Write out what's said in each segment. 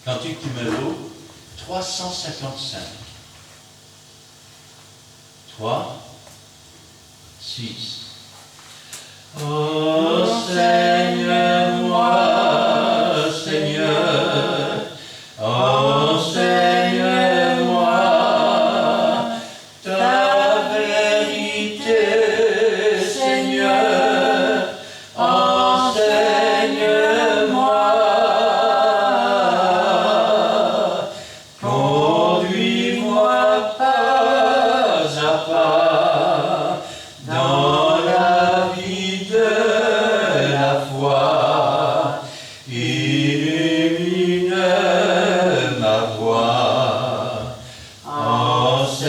Cantique numéro 355. 3, 6. Ô Seigneur, moi, Seigneur, ô Seigneur, moi, ta vérité, Seigneur, enseigne-moi, conduis-moi pas à pas dans la vie de la foi, illumine ma voie, enseigne-moi.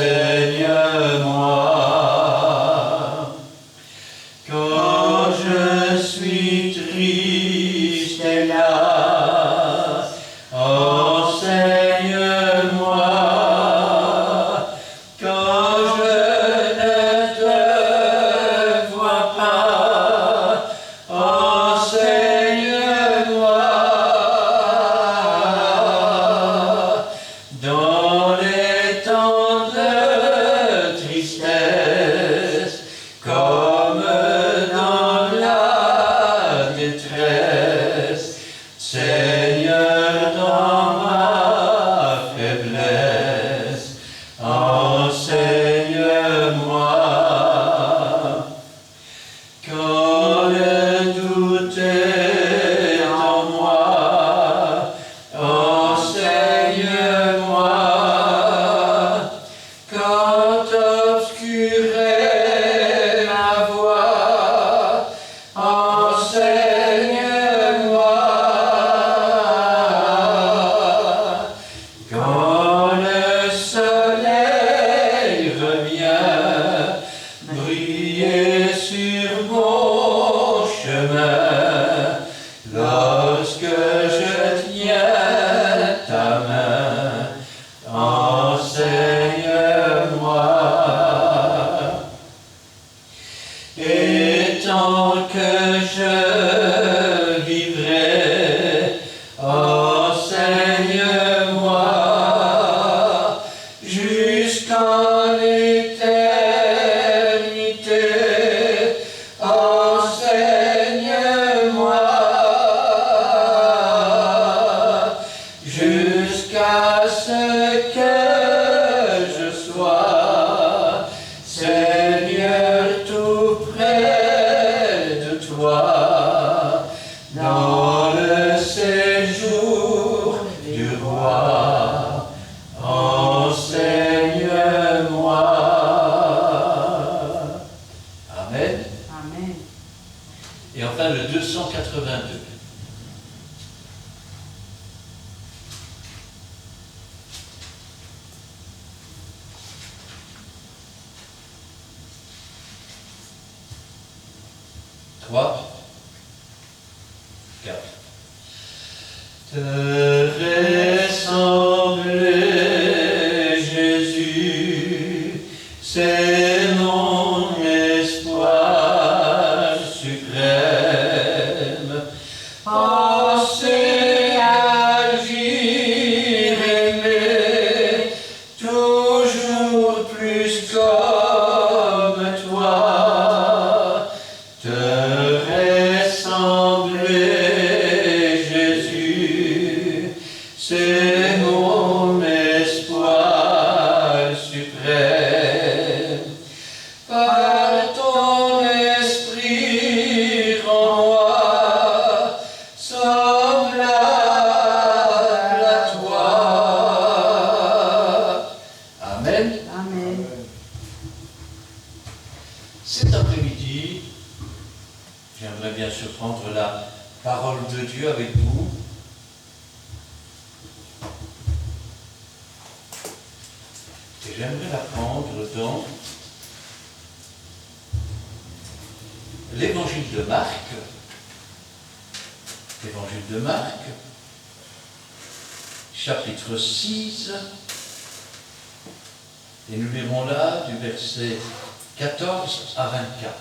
Quand je suis triste et las, enseigne-moi. Quand je ne te vois pas, enseigne-moi. Dans les temps de tristesse, comme dans la détresse, Seigneur, dans ma faiblesse, enseigne-moi. Quand le doute est en moi, enseigne-moi. Quand obscure est ma voie, enseigne-moi. Quand le soleil revient briller sur mon chemin, lorsque je tiens ta main, enseigne-moi. Et tant que je vivrai, enseigne-moi, jusqu'en l'éternité, enseigne-moi, jusqu'à ce que je sois, Seigneur, tout près de toi, dans le séjour du roi, enseigne-moi. Amen. Amen. Et enfin le 282. Trois, quatre. Te ressembler, Jésus, c'est mon espoir suprême. Penser, agir, aimer, toujours plus comme toi. Te ressembler, Jésus, c'est mon espoir suprême. Par ton esprit rends-moi semblable à toi. Amen. Amen. Cet après-midi, j'aimerais bien surprendre la parole de Dieu avec vous. Et j'aimerais la prendre dans l'évangile de Marc. L'évangile de Marc, chapitre 6. Et nous lirons là du verset 14 à 24.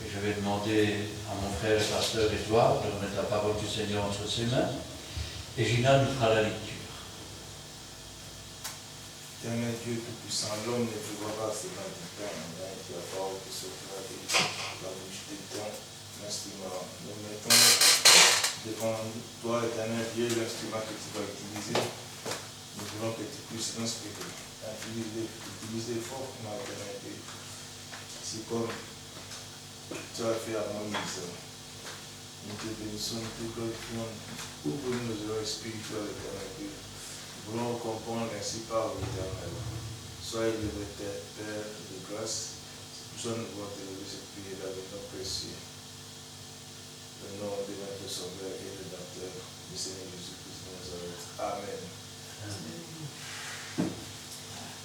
Et je vais demander à mon frère et pasteur Édouard de remettre la parole du Seigneur entre ses mains. Et Gina nous fera la lecture. Éternel Dieu Tout-Puissant, l'homme ne trouvera pas seulement du pain, mais tu as parole qui sortira de la bouche de ton instrument. Nous mettons devant toi, éternel Dieu, l'instrument que tu vas utiliser. Nous voulons que tu puisses l'inspirer, utiliser fortement, éternel Dieu. C'est comme tu as fait à Moïse. Nous te bénissons, nous te glorifions. Ouvre-nous nos oreilles spirituelles, éternel Dieu. Nous voulons comprendre ainsi par l'Éternel. Soyez élevé, Père de grâce. C'est pour ça que nous voulons te lever cette prière avec nos précieux. Le nom de notre Sauveur et Rédempteur, du Seigneur Jésus-Christ de Nazareth. Amen.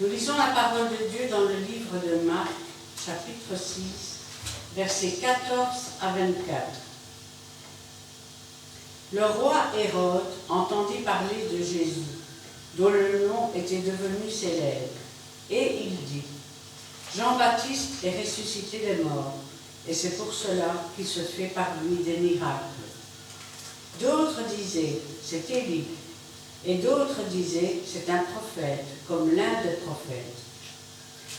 Nous lisons la parole de Dieu dans le livre de Marc, chapitre 6, versets 14 à 24. Le roi Hérode entendit parler de Jésus, dont le nom était devenu célèbre, et il dit: Jean-Baptiste est ressuscité des morts, et c'est pour cela qu'il se fait par lui des miracles. D'autres disaient: c'est Élie, et d'autres disaient: c'est un prophète, comme l'un des prophètes.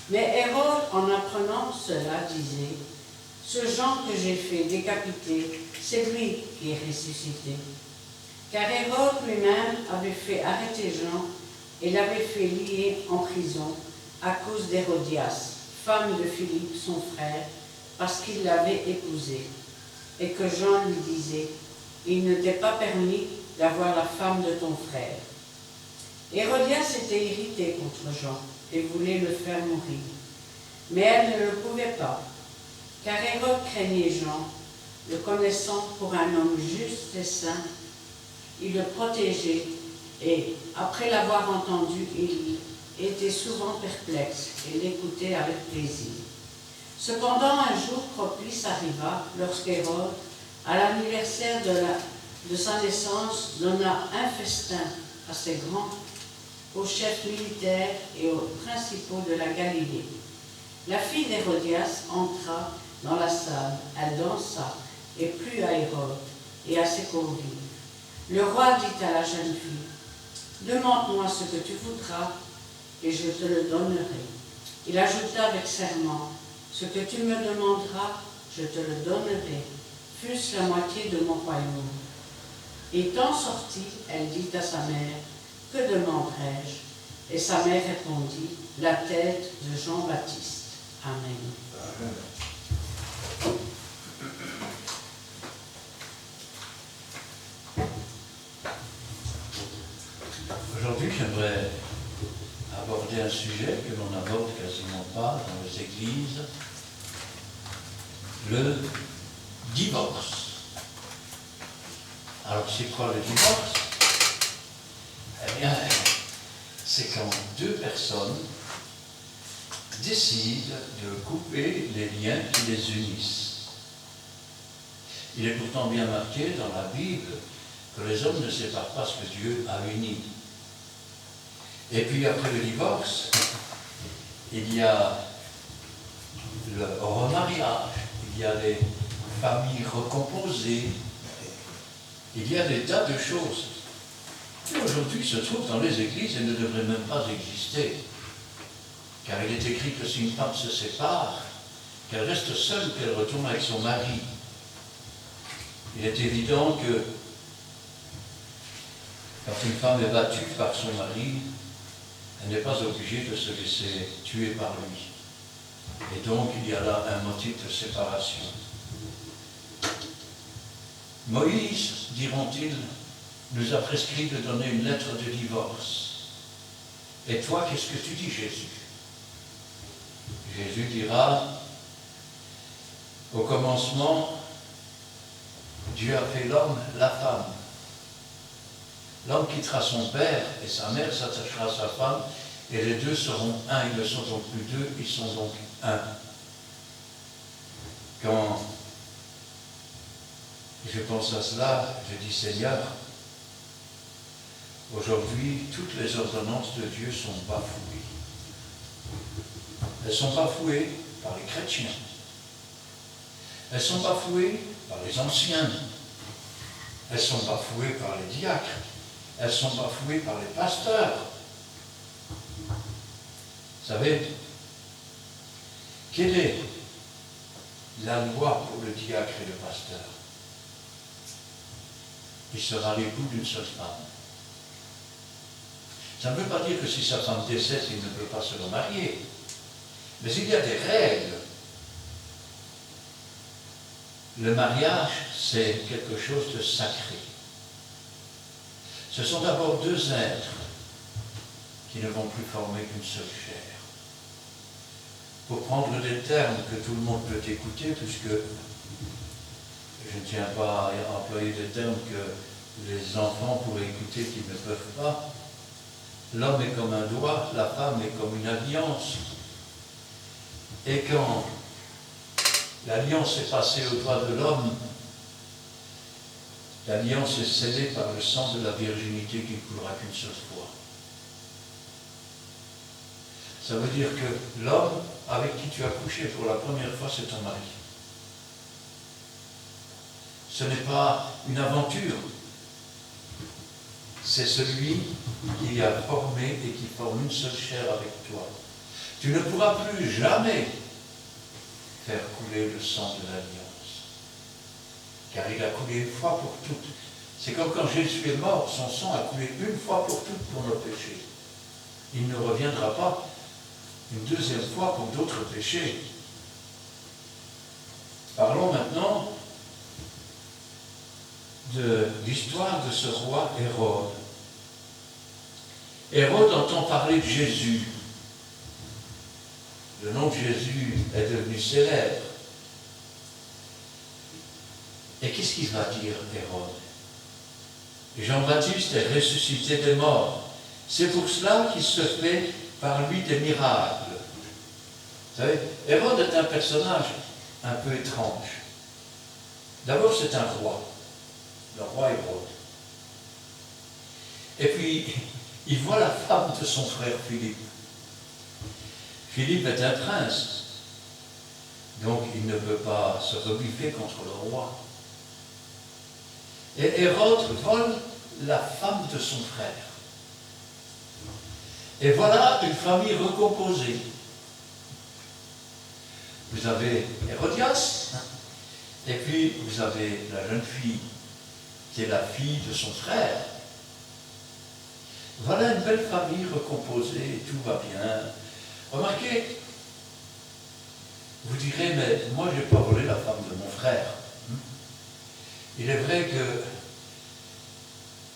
Mais Hérode, en apprenant cela, disait: ce Jean que j'ai fait décapiter, c'est lui qui est ressuscité. Car Hérode lui-même avait fait arrêter Jean et l'avait fait lier en prison à cause d'Hérodias, femme de Philippe, son frère, parce qu'il l'avait épousée, et que Jean lui disait: il ne t'est pas permis d'avoir la femme de ton frère. Hérodias était irritée contre Jean et voulait le faire mourir, mais elle ne le pouvait pas, car Hérode craignait Jean, le connaissant pour un homme juste et saint. Il le protégeait et, après l'avoir entendu, il était souvent perplexe et l'écoutait avec plaisir. Cependant, un jour propice arriva lorsqu'Hérode, à l'anniversaire de sa naissance, donna un festin assez grand aux chefs militaires et aux principaux de la Galilée. La fille d'Hérodias entra dans la salle, elle dansa et plut à Hérode et à ses convives. Le roi dit à la jeune fille: demande-moi ce que tu voudras et je te le donnerai. Il ajouta avec serment: ce que tu me demanderas, je te le donnerai, fût-ce la moitié de mon royaume. Étant sortie, elle dit à sa mère: que demanderai-je? Et sa mère répondit: la tête de Jean-Baptiste. Amen. Amen. Aujourd'hui, j'aimerais aborder un sujet que l'on n'aborde quasiment pas dans les églises, le divorce. Alors, c'est quoi le divorce? Eh bien, c'est quand deux personnes décident de couper les liens qui les unissent. Il est pourtant bien marqué dans la Bible que les hommes ne séparent pas ce que Dieu a uni. Et puis après le divorce, il y a le remariage, il y a les familles recomposées, il y a des tas de choses qui aujourd'hui se trouvent dans les églises et ne devraient même pas exister. Car il est écrit que si une femme se sépare, qu'elle reste seule, qu'elle retourne avec son mari. Il est évident que quand une femme est battue par son mari, elle n'est pas obligée de se laisser tuer par lui. Et donc, il y a là un motif de séparation. Moïse, diront-ils, nous a prescrit de donner une lettre de divorce. Et toi, qu'est-ce que tu dis, Jésus? Jésus dira, au commencement, Dieu a fait l'homme, la femme. L'homme quittera son père et sa mère s'attachera à sa femme, et les deux seront un. Ils ne sont donc plus deux, ils sont donc un. Quand je pense à cela, je dis: Seigneur, aujourd'hui, toutes les ordonnances de Dieu sont bafouées. Elles sont bafouées par les chrétiens. Elles sont bafouées par les anciens. Elles sont bafouées par les diacres. elles sont bafouées par les pasteurs. Vous savez, quelle est la loi pour le diacre et le pasteur? Il sera l'époux d'une seule femme. Ça ne veut pas dire que si sa femme décède, il ne peut pas se remarier. Mais il y a des règles. Le mariage, c'est quelque chose de sacré. Ce sont d'abord deux êtres qui ne vont plus former qu'une seule chair. Pour prendre des termes que tout le monde peut écouter, puisque je ne tiens pas à employer des termes que les enfants pourraient écouter qu'ils ne peuvent pas, l'homme est comme un doigt, la femme est comme une alliance. Et quand l'alliance est passée au doigt de l'homme, l'alliance est scellée par le sang de la virginité qui ne coulera qu'une seule fois. Ça veut dire que l'homme avec qui tu as couché pour la première fois, c'est ton mari. Ce n'est pas une aventure. C'est celui qui a formé et qui forme une seule chair avec toi. Tu ne pourras plus jamais faire couler le sang de l'alliance. Car il a coulé une fois pour toutes. C'est comme quand Jésus est mort, son sang a coulé une fois pour toutes pour nos péchés. Il ne reviendra pas une deuxième fois pour d'autres péchés. Parlons maintenant de l'histoire de ce roi Hérode. Hérode entend parler de Jésus. Le nom de Jésus est devenu célèbre. Et qu'est-ce qu'il va dire, Hérode? Jean-Baptiste est ressuscité des morts. C'est pour cela qu'il se fait par lui des miracles. Vous savez, Hérode est un personnage un peu étrange. D'abord, c'est un roi. Le roi Hérode. Et puis, il voit la femme de son frère Philippe. Philippe est un prince. Donc, il ne peut pas se rebuffer contre le roi. Et Hérode vole la femme de son frère. Et voilà une famille recomposée. Vous avez Hérodias, et puis vous avez la jeune fille, qui est la fille de son frère. Voilà une belle famille recomposée, tout va bien. Remarquez, vous direz, mais moi je n'ai pas volé la femme de mon frère. Il est vrai que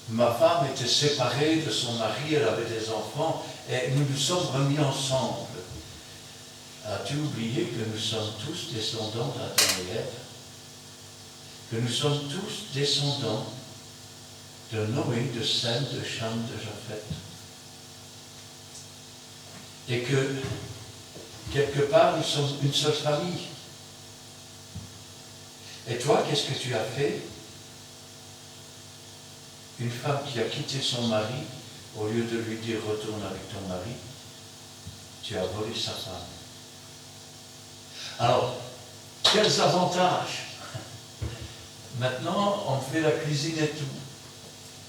ma femme était séparée de son mari, elle avait des enfants, et nous nous sommes remis ensemble. As-tu oublié que nous sommes tous descendants d'Adam et Ève? Que nous sommes tous descendants de Noé, de Sem, de Cham, de Japheth? Et que, quelque part, nous sommes une seule famille. Et toi, qu'est-ce que tu as fait? Une femme qui a quitté son mari, au lieu de lui dire retourne avec ton mari, tu as volé sa femme. Alors, quels avantages? Maintenant, on fait la cuisine et tout.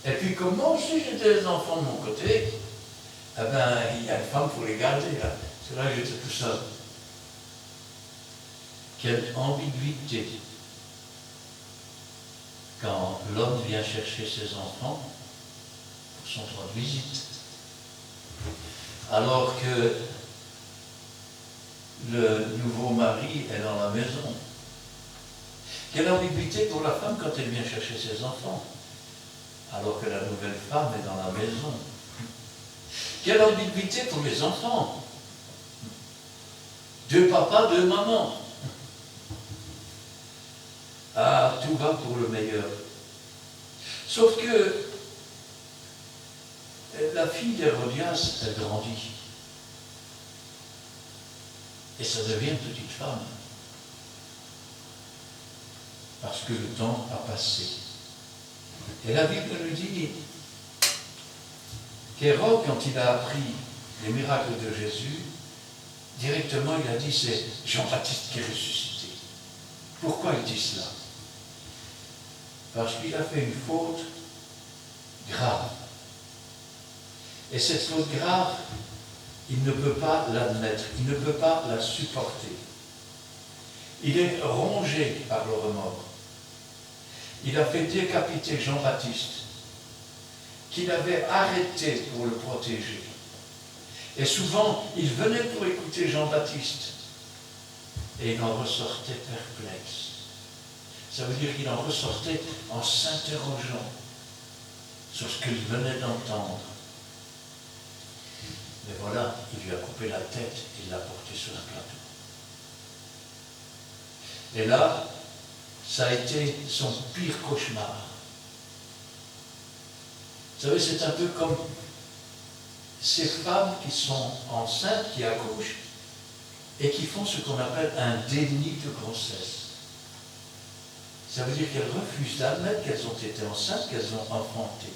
Et puis, comme moi aussi j'étais des enfants de mon côté, eh bien, il y a une femme pour les garder, là. C'est là que j'étais tout seul. Quelle ambiguïté quand l'homme vient chercher ses enfants pour son droit de visite. Alors que le nouveau mari est dans la maison. Quelle ambiguïté pour la femme quand elle vient chercher ses enfants, alors que la nouvelle femme est dans la maison. Quelle ambiguïté pour les enfants. Deux papas, deux mamans. Ah, tout va pour le meilleur. Sauf que la fille d'Hérodias, elle grandit. Et ça devient une petite femme. Parce que le temps a passé. Et la Bible nous dit qu'Hérode, quand il a appris les miracles de Jésus, directement il a dit c'est Jean-Baptiste qui est ressuscité. Pourquoi il dit cela? Parce qu'il a fait une faute grave. Et cette faute grave, il ne peut pas l'admettre, il ne peut pas la supporter. Il est rongé par le remords. Il a fait décapiter Jean-Baptiste, qu'il avait arrêté pour le protéger. Et souvent, il venait pour écouter Jean-Baptiste. Et il en ressortait perplexe. Ça veut dire qu'il en ressortait en s'interrogeant sur ce qu'il venait d'entendre. Mais voilà, il lui a coupé la tête et il l'a porté sur un plateau. Et là, ça a été son pire cauchemar. Vous savez, c'est un peu comme ces femmes qui sont enceintes, qui accouchent, et qui font ce qu'on appelle un déni de grossesse. Ça veut dire qu'elles refusent d'admettre qu'elles ont été enceintes, qu'elles ont enfanté.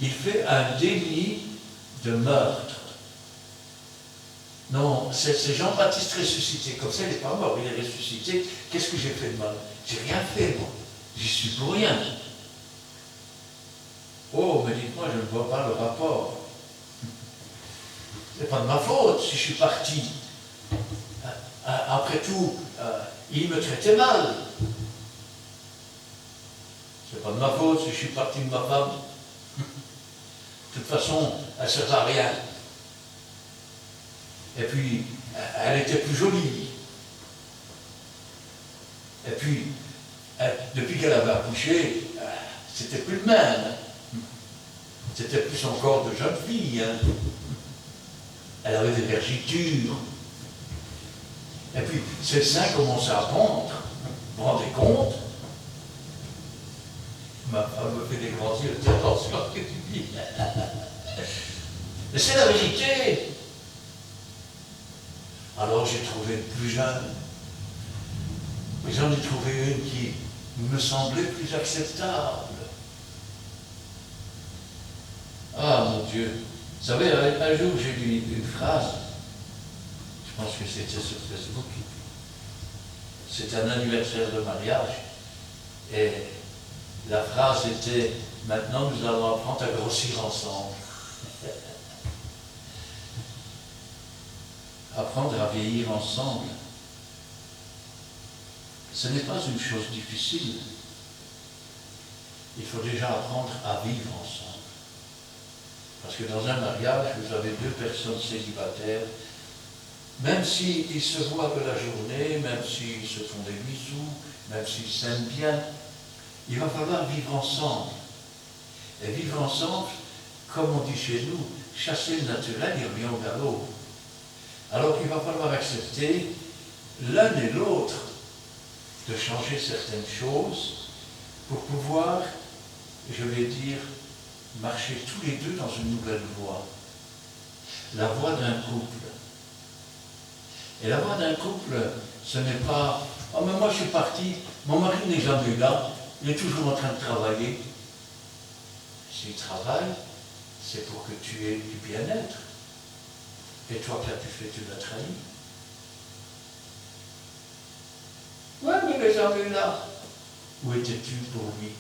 Il fait un déni de meurtre. Non, c'est Jean-Baptiste ressuscité. Comme ça, il n'est pas mort, il est ressuscité. Qu'est-ce que j'ai fait de mal? J'ai rien fait, moi. J'y suis pour rien. Oh, mais dites-moi, je ne vois pas le rapport. C'est pas de ma faute si je suis parti. Après tout, il me traitait mal. C'est pas de ma faute si je suis parti de ma femme. De toute façon, elle ne sert à rien. Et puis, elle était plus jolie. Et puis, depuis qu'elle avait accouché, c'était plus le même. C'était plus son corps de jeune fille. Elle avait des vergitures. Et puis, ses seins commençaient à pondre. Vous vous rendez compte? Ma femme me fait des grands yeux, fais attention à ce que tu dis. Mais c'est la vérité. Alors j'ai trouvé une plus jeune. Mais j'en ai trouvé une qui me semblait plus acceptable. Ah mon Dieu. Vous savez, un jour j'ai lu une phrase. Je pense que c'était sur Facebook. C'était un anniversaire de mariage. Et la phrase était « Maintenant, nous allons apprendre à grossir ensemble. » Apprendre à vieillir ensemble, ce n'est pas une chose difficile. Il faut déjà apprendre à vivre ensemble. Parce que dans un mariage, vous avez deux personnes célibataires, même s'ils se voient de la journée, même s'ils se font des bisous, même s'ils s'aiment bien, il va falloir vivre ensemble. Et vivre ensemble, comme on dit chez nous, chasser le naturel et revient au galop. Alors il va falloir accepter l'un et l'autre de changer certaines choses pour pouvoir, je vais dire, marcher tous les deux dans une nouvelle voie. La voie d'un couple. Et la voie d'un couple, ce n'est pas « Oh mais moi je suis parti, mon mari n'est jamais là, il est toujours en train de travailler. » S'il travaille, c'est pour que tu aies du bien-être. Et toi, qu'as-tu fait? Tu l'as trahi. Ouais, mais il n'est jamais là. Où étais-tu pour lui?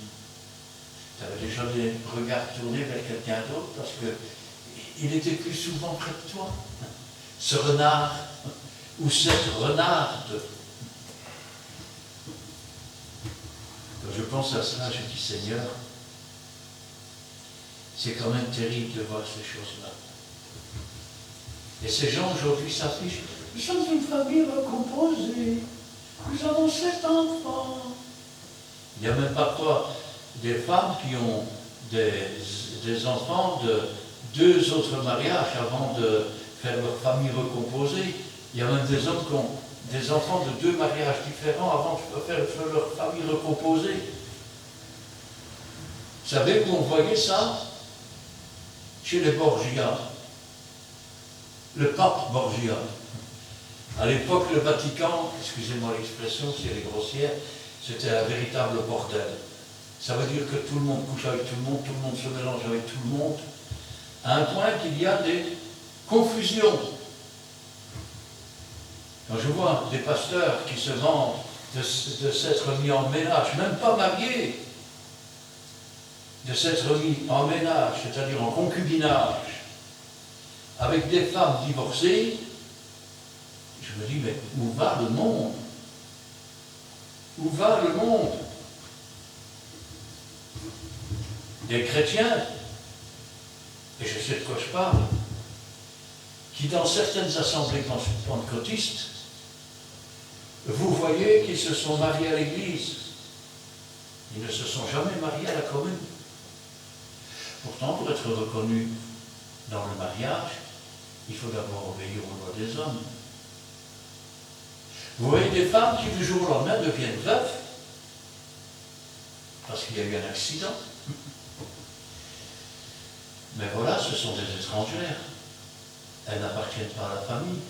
Tu avais déjà des regards tournés vers quelqu'un d'autre parce qu'il était plus souvent près de toi. Ce renard, ou cette renarde. Quand je pense à cela, je dis Seigneur, c'est quand même terrible de voir ces choses-là. Et ces gens aujourd'hui s'affichent. Nous sommes une famille recomposée. Nous avons 7 enfants. Il n'y a même parfois des femmes qui ont des enfants de 2 autres mariages avant de faire leur famille recomposée. Il y a même des hommes qui ont des enfants de 2 mariages différents avant de faire leur famille recomposée. Vous savez où on voyait ça? Chez les Borgia. Le pape Borgia. À l'époque, le Vatican, excusez-moi l'expression si elle est grossière, c'était un véritable bordel. Ça veut dire que tout le monde couche avec tout le monde se mélange avec tout le monde, à un point qu'il y a des confusions. Quand je vois des pasteurs qui se vantent de s'être mis en ménage, même pas mariés, de s'être mis en ménage, c'est-à-dire en concubinage, avec des femmes divorcées, je me dis, mais où va le monde? Où va le monde? Des chrétiens, et je sais de quoi je parle, qui dans certaines assemblées pentecôtistes, vous voyez qu'ils se sont mariés à l'église. Ils ne se sont jamais mariés à la commune. Pourtant, pour être reconnu dans le mariage, il faut d'abord obéir aux lois des hommes. Vous voyez des femmes qui du jour au lendemain deviennent veuves parce qu'il y a eu un accident. Mais voilà, ce sont des étrangères. Elles n'appartiennent pas à la famille.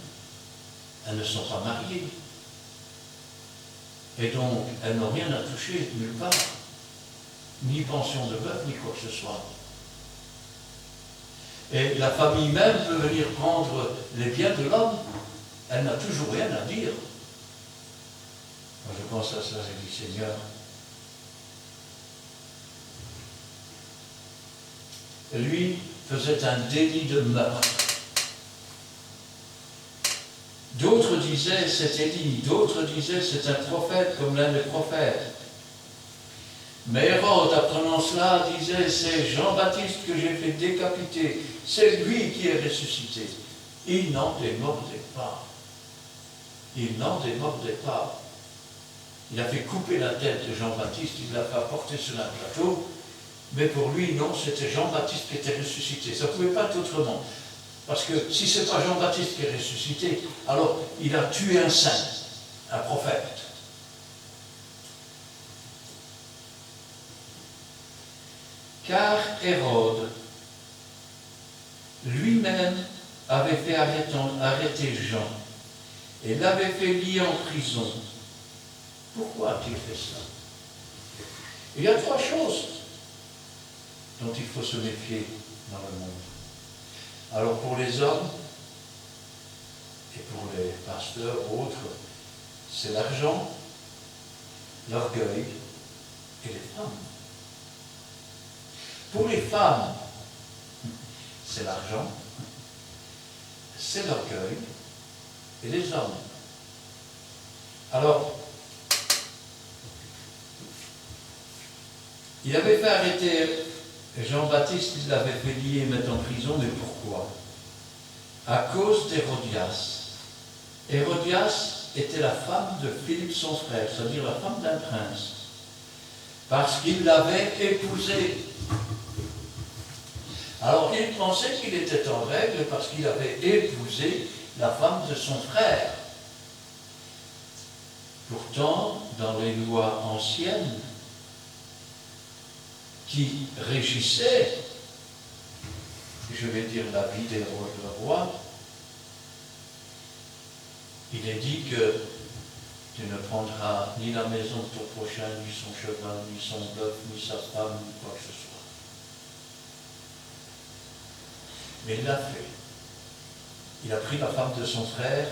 Elles ne sont pas mariées. Et donc, elles n'ont rien à toucher nulle part. Ni pension de veuve, ni quoi que ce soit. Et la famille même peut venir prendre les biens de l'homme. Elle n'a toujours rien à dire. Moi, je pense à ça, j'ai dit, Seigneur, lui faisait un délit de meurtre. D'autres disaient c'est Élie, d'autres disaient c'est un prophète comme l'un des prophètes. Mais Hérode, apprenant cela, disait c'est Jean-Baptiste que j'ai fait décapiter, c'est lui qui est ressuscité. Il n'en démordait pas. Il n'en démordait pas. Il a fait couper la tête de Jean-Baptiste, il l'a fait apporter sur un plateau, mais pour lui, non, c'était Jean-Baptiste qui était ressuscité. Ça ne pouvait pas être autrement. Parce que si ce n'est pas Jean-Baptiste qui est ressuscité, alors il a tué un saint, un prophète. Car Hérode lui-même avait fait arrêter Jean et l'avait fait lier en prison. Pourquoi a-t-il fait ça? Il y a trois choses dont il faut se méfier dans le monde. Alors pour les hommes et pour les pasteurs autres, c'est l'argent, l'orgueil et les femmes. Pour les femmes, c'est l'argent, c'est l'orgueil et les hommes. Alors, il avait fait arrêter Jean-Baptiste, il l'avait fait lier et mettre en prison, mais pourquoi? À cause d'Hérodias. Hérodias était la femme de Philippe son frère, c'est-à-dire la femme d'un prince, parce qu'il l'avait épousée. Alors il pensait qu'il était en règle parce qu'il avait épousé la femme de son frère. Pourtant, dans les lois anciennes qui régissaient, je vais dire la vie des rois, il est dit que tu ne prendras ni la maison de ton prochain, ni son cheval, ni son bœuf, ni sa femme, ni quoi que ce soit. Mais il l'a fait. Il a pris la femme de son frère,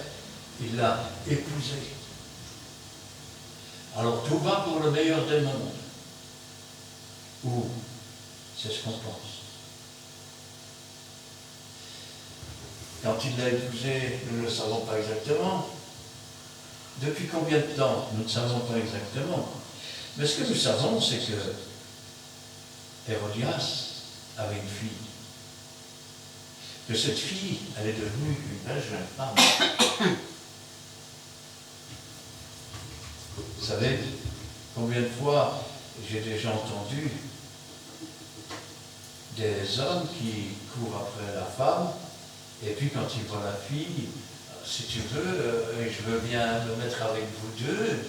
il l'a épousée. Alors tout va pour le meilleur des mondes. Ou c'est ce qu'on pense. Quand il l'a épousée, nous ne le savons pas exactement. Depuis combien de temps? Nous ne savons pas exactement. Mais ce que nous savons, c'est que Hérodias avait une fille. Que cette fille, elle est devenue une belle jeune femme. Vous savez, combien de fois j'ai déjà entendu des hommes qui courent après la femme, et puis quand ils voient la fille, si tu veux, je veux bien me mettre avec vous deux,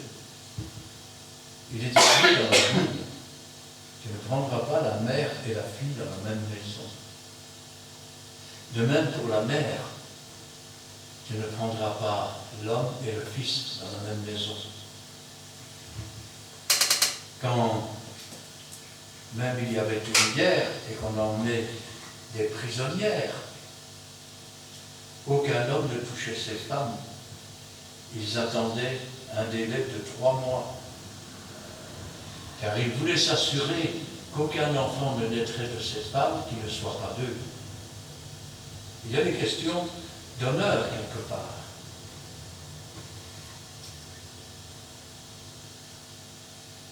il est écrit dans la Bible, tu ne prendras pas la mère et la fille dans la même maison. De même pour la mère, tu ne prendras pas l'homme et le fils dans la même maison. Quand même il y avait une guerre et qu'on emmenait des prisonnières, aucun homme ne touchait ces femmes. Ils attendaient un délai de 3 mois. Car ils voulaient s'assurer qu'aucun enfant ne naîtrait de ces femmes qui ne soit pas d'eux. Il y a des questions d'honneur quelque part.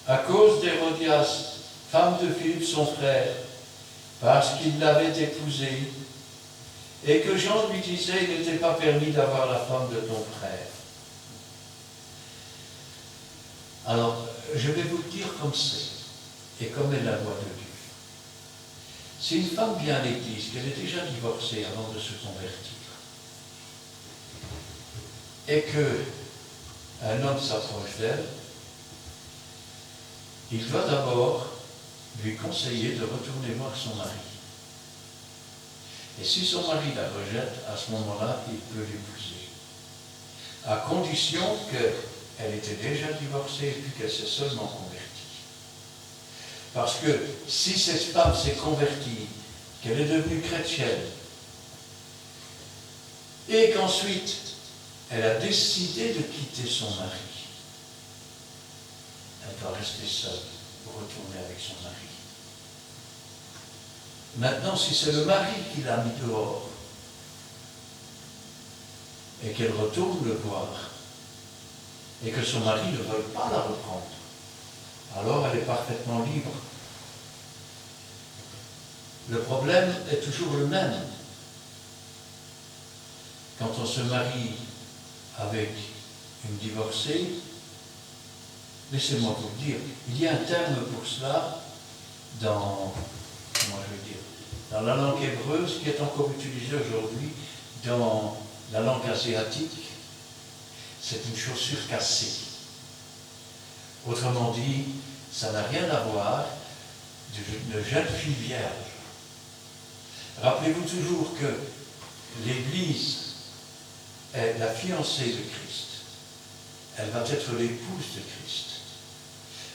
À cause d'Hérodias, femme de Philippe son frère, parce qu'il l'avait épousée, et que Jean lui disait, il n'était pas permis d'avoir la femme de ton frère. Alors, je vais vous le dire comme c'est, et comme est la loi de Dieu. Si une femme vient à l'église, qu'elle est déjà divorcée avant de se convertir, et qu'un homme s'approche d'elle, il doit d'abord lui conseiller de retourner voir son mari. Et si son mari la rejette, à ce moment-là, il peut l'épouser. À condition qu'elle était déjà divorcée et puis qu'elle s'est seulement convertie. Parce que si cette femme s'est convertie, qu'elle est devenue chrétienne, et qu'ensuite elle a décidé de quitter son mari, elle doit rester seule pour retourner avec son mari. Maintenant, si c'est le mari qui l'a mis dehors et qu'elle retourne le voir et que son mari ne veut pas la reprendre, alors elle est parfaitement libre. Le problème est toujours le même. Quand on se marie avec une divorcée, laissez-moi vous le dire, il y a un terme pour cela dans la langue hébreuse qui est encore utilisée aujourd'hui dans la langue asiatique. C'est une chaussure cassée. Autrement dit, ça n'a rien à voir d'une jeune fille vierge. Rappelez-vous toujours que l'Église est la fiancée de Christ. Elle va être l'épouse de Christ.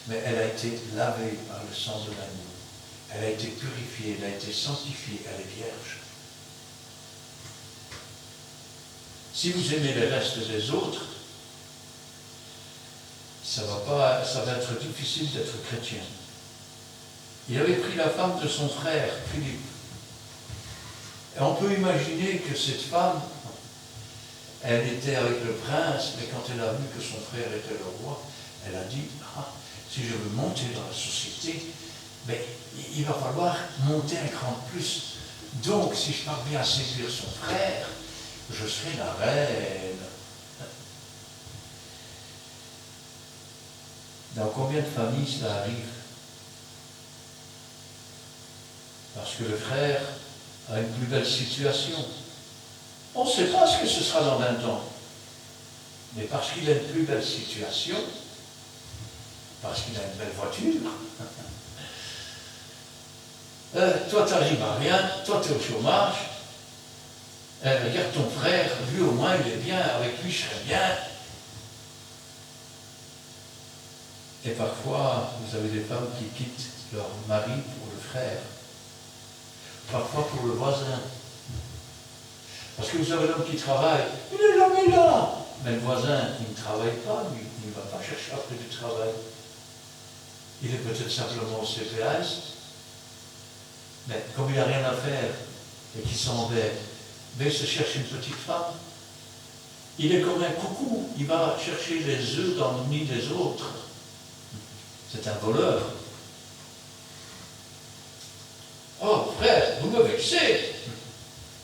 Mais elle a été lavée par le sang de l'agneau. Elle a été purifiée, elle a été sanctifiée, elle est vierge. Si vous aimez les restes des autres, ça va être difficile d'être chrétien. Il avait pris la femme de son frère, Philippe. Et on peut imaginer que cette femme, elle était avec le prince, mais quand elle a vu que son frère était le roi, elle a dit, si je veux monter dans la société, mais il va falloir monter un cran de plus. Donc, si je parviens à séduire son frère, je serai la reine. Dans combien de familles cela arrive? Parce que le frère a une plus belle situation. On ne sait pas ce que ce sera dans 20 ans. Mais parce qu'il a une plus belle situation, parce qu'il a une belle voiture, toi, tu n'arrives à rien, toi, tu es au chômage. Regarde ton frère, lui au moins, il est bien, avec lui, je serai bien. Et parfois, vous avez des femmes qui quittent leur mari pour le frère. Parfois pour le voisin. Parce que vous avez l'homme qui travaille, il est jamais là. Mais le voisin, il ne travaille pas, lui, il ne va pas chercher après du travail. Il est peut-être simplement au CPS. Mais comme il n'a rien à faire et qu'il s'embête, il se cherche une petite femme. Il est comme un coucou, il va chercher les œufs dans le nid des autres. C'est un voleur. Oh frère, vous me vexez.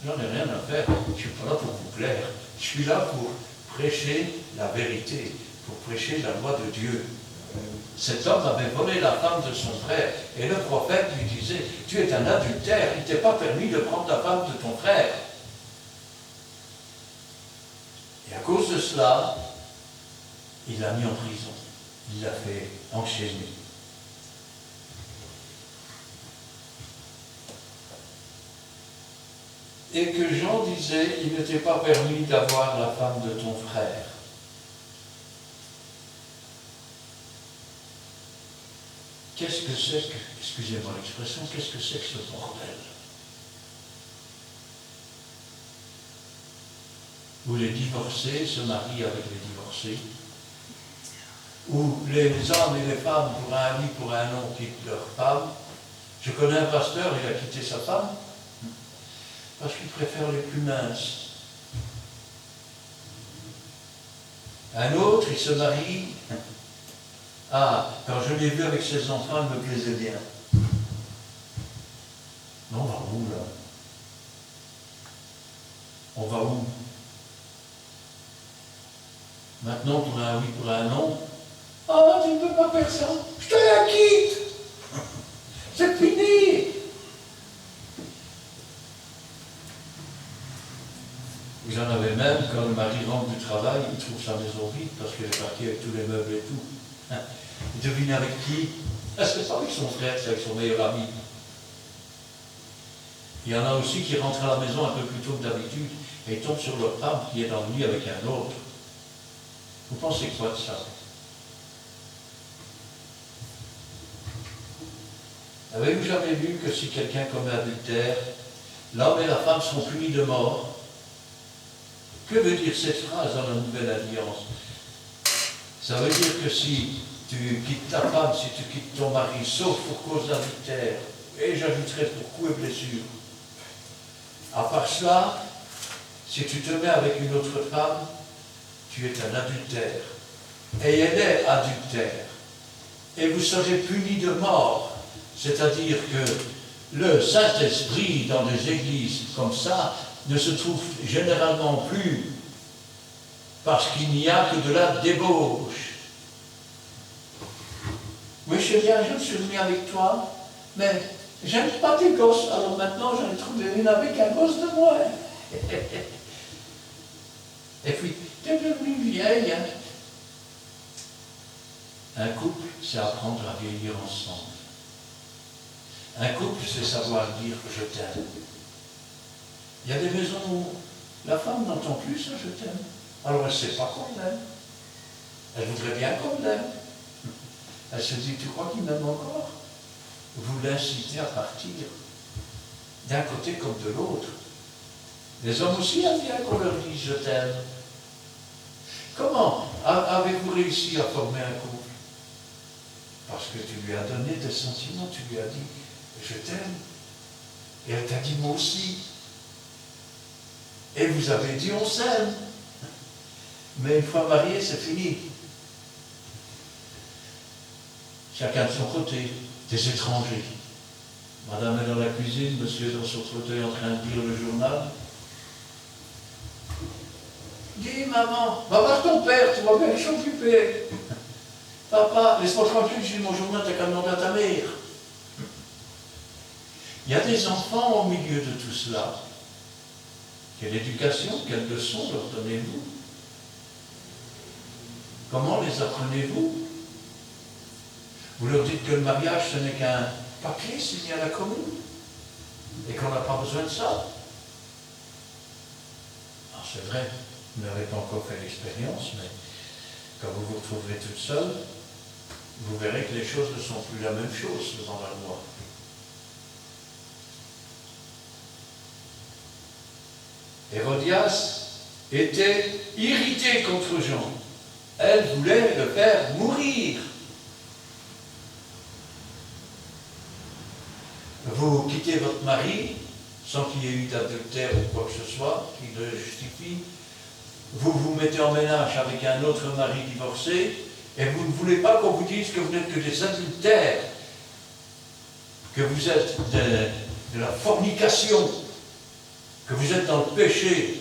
J'en ai rien à faire, je ne suis pas là pour vous plaire. Je suis là pour prêcher la vérité, pour prêcher la loi de Dieu. Cet homme avait volé la femme de son frère, et le prophète lui disait, tu es un adultère, il ne t'est pas permis de prendre la femme de ton frère. Et à cause de cela, il l'a mis en prison, il l'a fait enchaîner. Et que Jean disait, il ne t'est pas permis d'avoir la femme de ton frère. Qu'est-ce que c'est que, excusez-moi l'expression, qu'est-ce que c'est que ce bordel? Où les divorcés se marient avec les divorcés, où les hommes et les femmes, pour un oui, pour un non, quittent leur femme. Je connais un pasteur, il a quitté sa femme, parce qu'il préfère les plus minces. Un autre, il se marie. Ah, quand je l'ai vu avec ses enfants, il me plaisait bien. Non, on va où là? On va où? Maintenant, pour un oui, pour un non. Ah, tu ne peux pas faire ça. Je te la quitte. C'est fini. Vous en avez même, quand le mari rentre du travail, il trouve sa maison vide parce qu'elle est partie avec tous les meubles et tout. Devinez avec qui? C'est pas avec son frère, c'est avec son meilleur ami. Il y en a aussi qui rentrent à la maison un peu plus tôt que d'habitude et tombent sur leur femme qui est dans le lit avec un autre. Vous pensez quoi de ça? Avez-vous jamais vu que si quelqu'un commet adultère, l'homme et la femme sont punis de mort? Que veut dire cette phrase dans la Nouvelle Alliance? Ça veut dire que si tu quittes ta femme, si tu quittes ton mari, sauf pour cause d'adultère, et j'ajouterai pour coups et blessures. À part cela, si tu te mets avec une autre femme, tu es un adultère. Et elle est adultère. Et vous serez puni de mort. C'est-à-dire que le Saint-Esprit dans des églises comme ça ne se trouve généralement plus parce qu'il n'y a que de la débauche. Oui, chérie, je me suis remis avec toi, mais j'aime pas tes gosses, alors maintenant j'en ai trouvé une avec un gosse de moi. Et puis, t'es devenue vieille. Hein? Un couple, c'est apprendre à vieillir ensemble. Un couple, c'est savoir dire « je t'aime ». Il y a des maisons où la femme n'entend plus ça « je t'aime ». Alors elle ne sait pas qu'on l'aime. Elle voudrait bien qu'on l'aime. Elle se dit « tu crois qu'il m'aime encore ?» Vous l'incitez à partir, d'un côté comme de l'autre. Les hommes aussi aiment bien qu'on leur dise « je t'aime ». Comment avez-vous réussi à former un couple? Parce que tu lui as donné tes sentiments, tu lui as dit « je t'aime ». Et elle t'a dit « moi aussi ». Et vous avez dit « on s'aime ». Mais une fois marié, c'est fini. Chacun de son côté, des étrangers. Madame est dans la cuisine, monsieur est dans son fauteuil en train de lire le journal. Dis maman, va voir ton père, tu vas bien s'occuper. Papa, laisse-moi tranquille, je lis mon journal, t'as qu'à demander à ta mère. Il y a des enfants au milieu de tout cela. Quelle éducation, quelle leçon leur donnez-vous? Comment les apprenez-vous? Vous leur dites que le mariage, ce n'est qu'un papier signé à la commune et qu'on n'a pas besoin de ça. Alors c'est vrai, vous n'avez pas encore fait l'expérience, mais quand vous vous retrouverez toute seule, vous verrez que les choses ne sont plus la même chose devant la loi. Hérodias était irritée contre Jean. Elle voulait le faire mourir. Vous quittez votre mari sans qu'il y ait eu d'adultère ou quoi que ce soit qui le justifie. Vous vous mettez en ménage avec un autre mari divorcé et vous ne voulez pas qu'on vous dise que vous n'êtes que des adultères, que vous êtes de la fornication, que vous êtes dans le péché,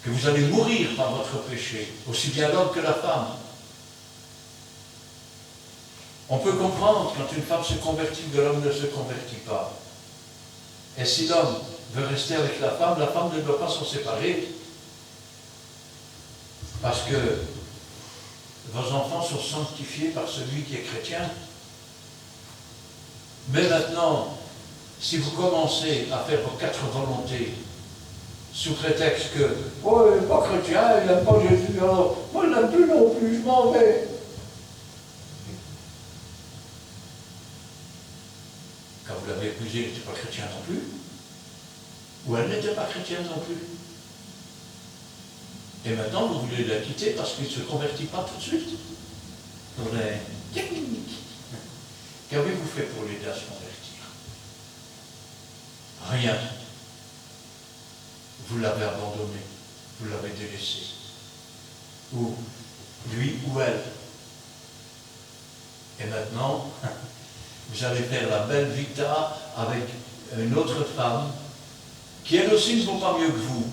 que vous allez mourir par votre péché, aussi bien l'homme que la femme. On peut comprendre quand une femme se convertit que l'homme ne se convertit pas. Et si l'homme veut rester avec la femme ne doit pas s'en séparer. Parce que vos enfants sont sanctifiés par celui qui est chrétien. Mais maintenant, si vous commencez à faire vos 4 volontés, sous prétexte que « oh, il n'est pas chrétien, il n'aime pas Jésus, alors moi je ne l'aime plus non plus, je m'en vais ». Quand vous l'avez épousée, il n'était pas chrétien non plus. Ou elle n'était pas chrétienne non plus. Et maintenant, vous voulez la quitter parce qu'il ne se convertit pas tout de suite. Pour les techniques. Qu'avez-vous fait pour l'aider à se convertir? Rien. Vous l'avez abandonné, vous l'avez délaissé. Ou lui ou elle. Et maintenant, vous allez faire la belle vita avec une autre femme qui elle aussi ne vaut pas mieux que vous.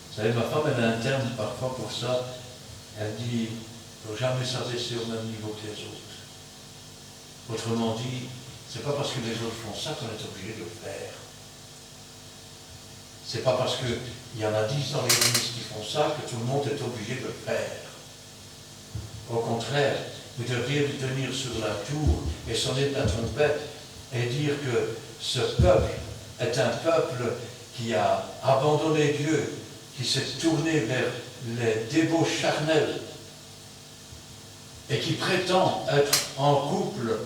Vous savez, ma femme, elle a un terme parfois pour ça. Elle dit, il ne faut jamais s'adresser au même niveau que les autres. Autrement dit, c'est pas parce que les autres font ça qu'on est obligé de le faire. C'est pas parce qu'il y en a 10 dans l'église qui font ça que tout le monde est obligé de le faire. Au contraire, vous devriez vous tenir sur la tour et sonner de la trompette et dire que ce peuple est un peuple qui a abandonné Dieu, qui s'est tourné vers les débauches charnelles et qui prétend être en couple,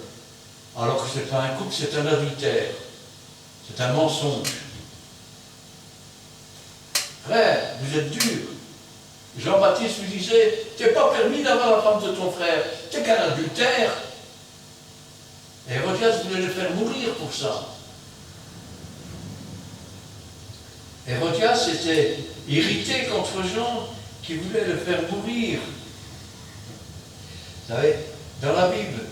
alors que ce n'est pas un couple, c'est un adultère, c'est un mensonge. Frère, vous êtes dur. Jean-Baptiste lui disait, tu n'es pas permis d'avoir la femme de ton frère, tu n'es qu'un adultère. Et Hérodias voulait le faire mourir pour ça. Hérodias était irrité contre Jean qui voulait le faire mourir. Vous savez, dans la Bible,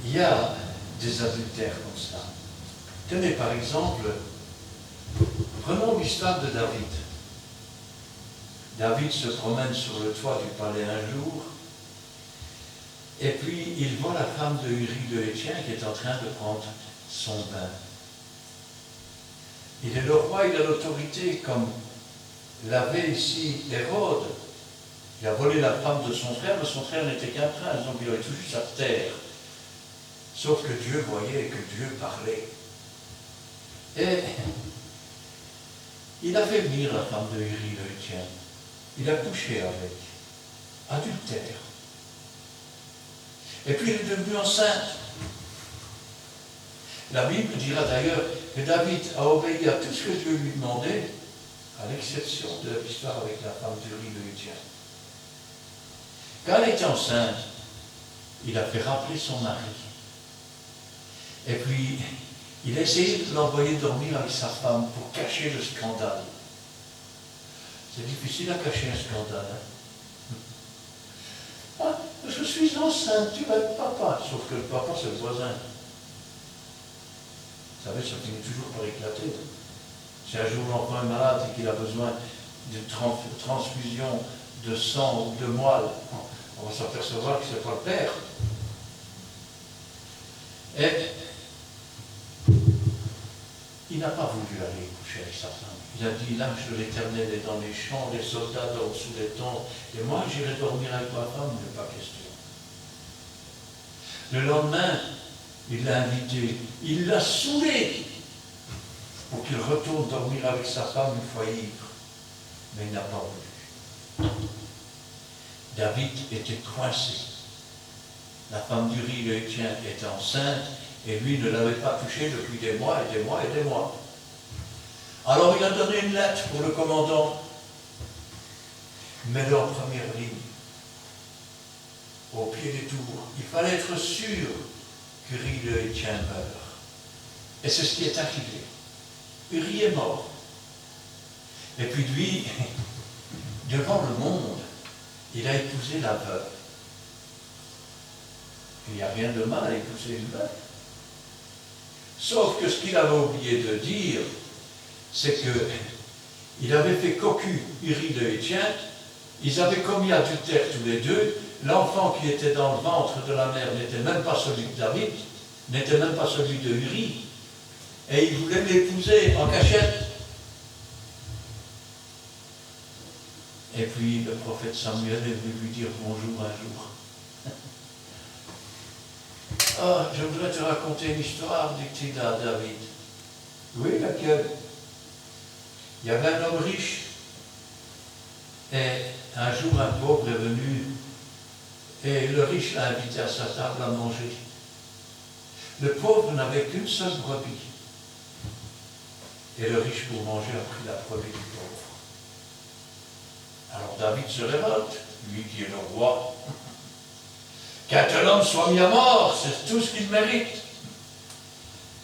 il y a des adultères comme ça. Tenez par exemple, prenons l'histoire de David. David se promène sur le toit du palais un jour, et puis il voit la femme de Uri de Héthien qui est en train de prendre son bain. Il est le roi, il a l'autorité, comme l'avait ici Hérode. Il a volé la femme de son frère, mais son frère n'était qu'un prince, donc il aurait tout juste à terre. Sauf que Dieu voyait et que Dieu parlait. Et il a fait venir la femme de Uri de Héthien. Il a couché avec. Adultère. Et puis il est devenu enceinte. La Bible dira d'ailleurs que David a obéi à tout ce que Dieu lui demandait, à l'exception de l'histoire avec la femme d'Uri de Héthien. Quand elle était enceinte, il a fait rappeler son mari. Et puis, il a essayé de l'envoyer dormir avec sa femme pour cacher le scandale. C'est difficile à cacher un scandale. Hein? Ah, je suis enceinte, tu vas être papa. Sauf que le papa, c'est le voisin. Vous savez, ça finit toujours par éclater. Si un jour l'enfant est malade et qu'il a besoin d'une transfusion de sang ou de moelle, on va s'apercevoir que ce n'est pas le père. Et il n'a pas voulu aller coucher avec sa femme. Il a dit, l'arche de l'Éternel est dans les champs, les soldats dorment sous les tentes, et moi j'irai dormir avec ma femme, il n'est pas question. Le lendemain, il l'a invité, il l'a saoulé pour qu'il retourne dormir avec sa femme une fois ivre. Mais il n'a pas voulu. David était coincé. La femme d'Uri de Héthien était enceinte et lui ne l'avait pas touchée depuis des mois et des mois et des mois. Alors il a donné une lettre pour le commandant. Mets-le en première ligne, au pied des tours. Il fallait être sûr qu'Uri de Héthien meure. Et c'est ce qui est arrivé. Uri est mort. Et puis lui, devant le monde, il a épousé la veuve. Il n'y a rien de mal à épouser une veuve. Sauf que ce qu'il avait oublié de dire, c'est qu'il avait fait cocu Uri de Héthien, ils avaient commis adultère tous les deux, l'enfant qui était dans le ventre de la mère n'était même pas celui de David, n'était même pas celui de Uri, et il voulait l'épouser en cachette. Et puis le prophète Samuel est venu lui dire bonjour un jour. Ah, je voudrais te raconter une histoire, dit-il à David. Oui, laquelle? Il y avait un homme riche, et un jour un pauvre est venu, et le riche l'a invité à sa table à manger. Le pauvre n'avait qu'une seule brebis, et le riche pour manger a pris la brebis du pauvre. Alors David se révolte, lui qui est le roi. qu'un tel homme soit mis à mort, c'est tout ce qu'il mérite.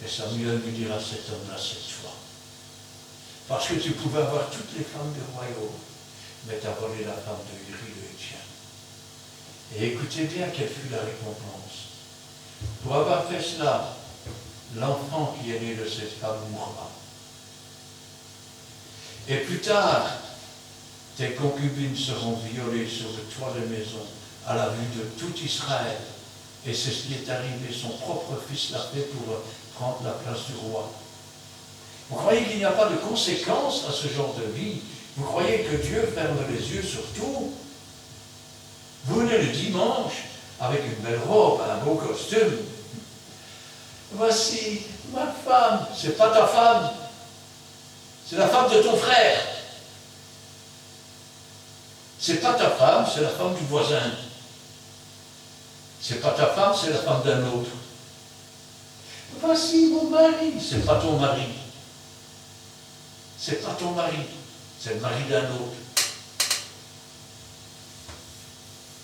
Et Samuel lui dira à cet homme-là cette fois, parce que tu pouvais avoir toutes les femmes du royaume, mais tu as volé la femme de Uri le Héthien. Et écoutez bien quelle fut la récompense. Pour avoir fait cela, l'enfant qui est né de cette femme mourra. Et plus tard, tes concubines seront violées sur le toit de maison à la vue de tout Israël. Et c'est ce qui est arrivé, son propre fils l'a fait pour prendre la place du roi. Vous croyez qu'il n'y a pas de conséquences à ce genre de vie? Vous croyez que Dieu ferme les yeux sur tout? Vous venez le dimanche avec une belle robe, un beau costume. Voici ma femme. C'est pas ta femme. C'est la femme de ton frère. C'est pas ta femme, c'est la femme du voisin. C'est pas ta femme, c'est la femme d'un autre. Voici mon mari. C'est pas ton mari. C'est pas ton mari. C'est le mari d'un autre.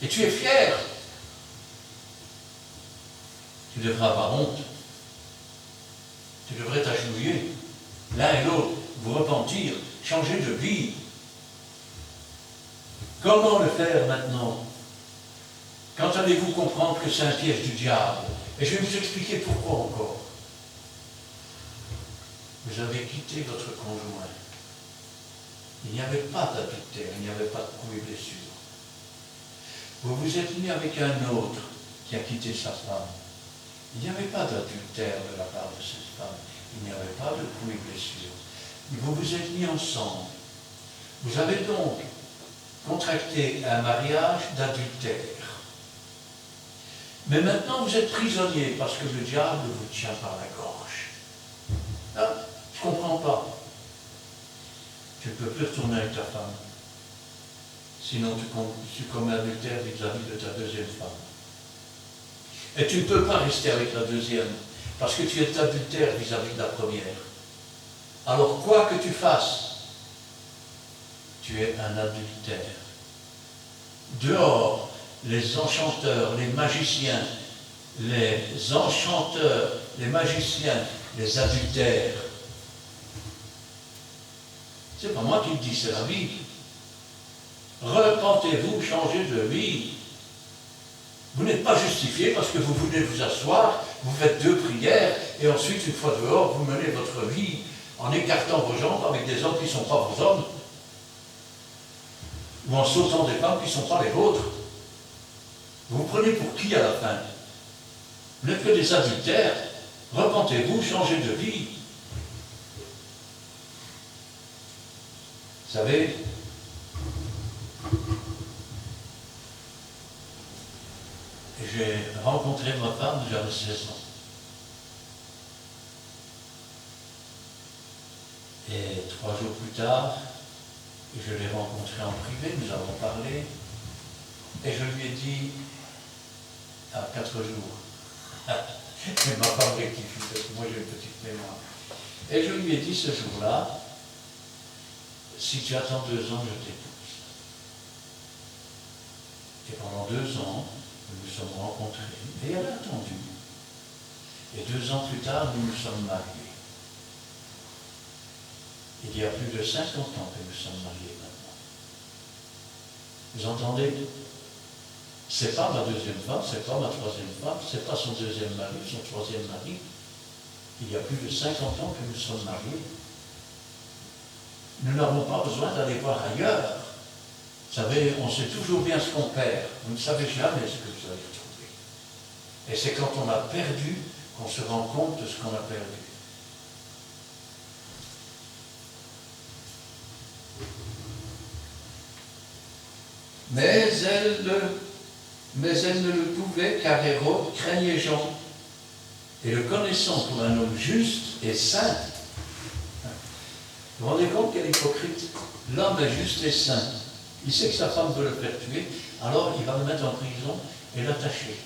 Et tu es fier. Tu devrais avoir honte. Tu devrais t'agenouiller, l'un et l'autre, vous repentir, changer de vie. Comment le faire maintenant? Quand allez-vous comprendre que c'est un piège du diable? Et je vais vous expliquer pourquoi encore. Vous avez quitté votre conjoint. Il n'y avait pas d'adultère, il n'y avait pas de coups et blessures. Vous vous êtes mis avec un autre qui a quitté sa femme. Il n'y avait pas d'adultère de la part de cette femme. Il n'y avait pas de coups et blessures. Vous vous êtes mis ensemble. Vous avez donc contracté un mariage d'adultère. Mais maintenant vous êtes prisonnier parce que le diable vous tient par la gorge. Ah, je ne comprends pas. Tu ne peux plus retourner avec ta femme. Sinon tu commets adultère vis-à-vis de ta deuxième femme. Et tu ne peux pas rester avec la deuxième, parce que tu es adultère vis-à-vis de la première. Alors quoi que tu fasses, tu es un adultère. Dehors, les enchanteurs, les magiciens, les magiciens, les adultères. C'est pas moi qui le dis, c'est la Bible. Repentez-vous, changez de vie. Vous n'êtes pas justifié parce que vous venez vous asseoir, vous faites 2 prières, et ensuite, une fois dehors, vous menez votre vie en écartant vos jambes avec des hommes qui ne sont pas vos hommes, ou en sautant des femmes qui ne sont pas les vôtres. Vous vous prenez pour qui à la fin? Vous n'êtes que des adultères. Repentez-vous, changez de vie. Vous savez, j'ai rencontré ma femme, j'avais 16 ans. Et 3 jours plus tard, je l'ai rencontrée en privé, nous avons parlé, et je lui ai dit, à 4 jours, mais ma femme rectifie, parce que moi j'ai une petite mémoire, et je lui ai dit ce jour-là, si tu attends 2 ans, je t'épouse. Et pendant 2 ans, nous nous sommes rencontrés, et elle a attendu. Et 2 ans plus tard, nous nous sommes mariés. Il y a plus de 50 ans que nous sommes mariés maintenant. Vous entendez? C'est pas ma deuxième femme, c'est pas ma troisième femme, c'est pas son deuxième mari, son troisième mari. Il y a plus de 50 ans que nous sommes mariés. Nous n'avons pas besoin d'aller voir ailleurs. Vous savez, on sait toujours bien ce qu'on perd. Vous ne savez jamais ce que vous allez retrouver. Et c'est quand on a perdu qu'on se rend compte de ce qu'on a perdu. Mais elle ne le pouvait car Hérode craignait Jean et le connaissant pour un homme juste et saint. Vous vous rendez compte quel hypocrite? L'homme est juste et saint. Il sait que sa femme veut le faire tuer, alors il va le mettre en prison et l'attacher,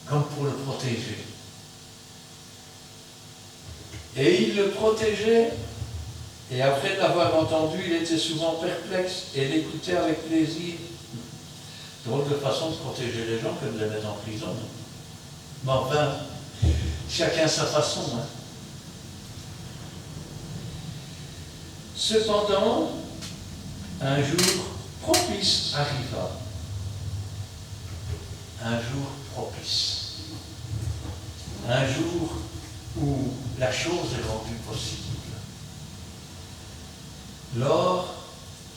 comme pour le protéger. Et il le protégeait, et après l'avoir entendu, il était souvent perplexe et l'écoutait avec plaisir. Drôle de façon de protéger les gens que de les mettre en prison. Non? Mais enfin, chacun sa façon. Hein. Cependant, un jour propice arriva. Un jour propice. Un jour où la chose est rendue possible.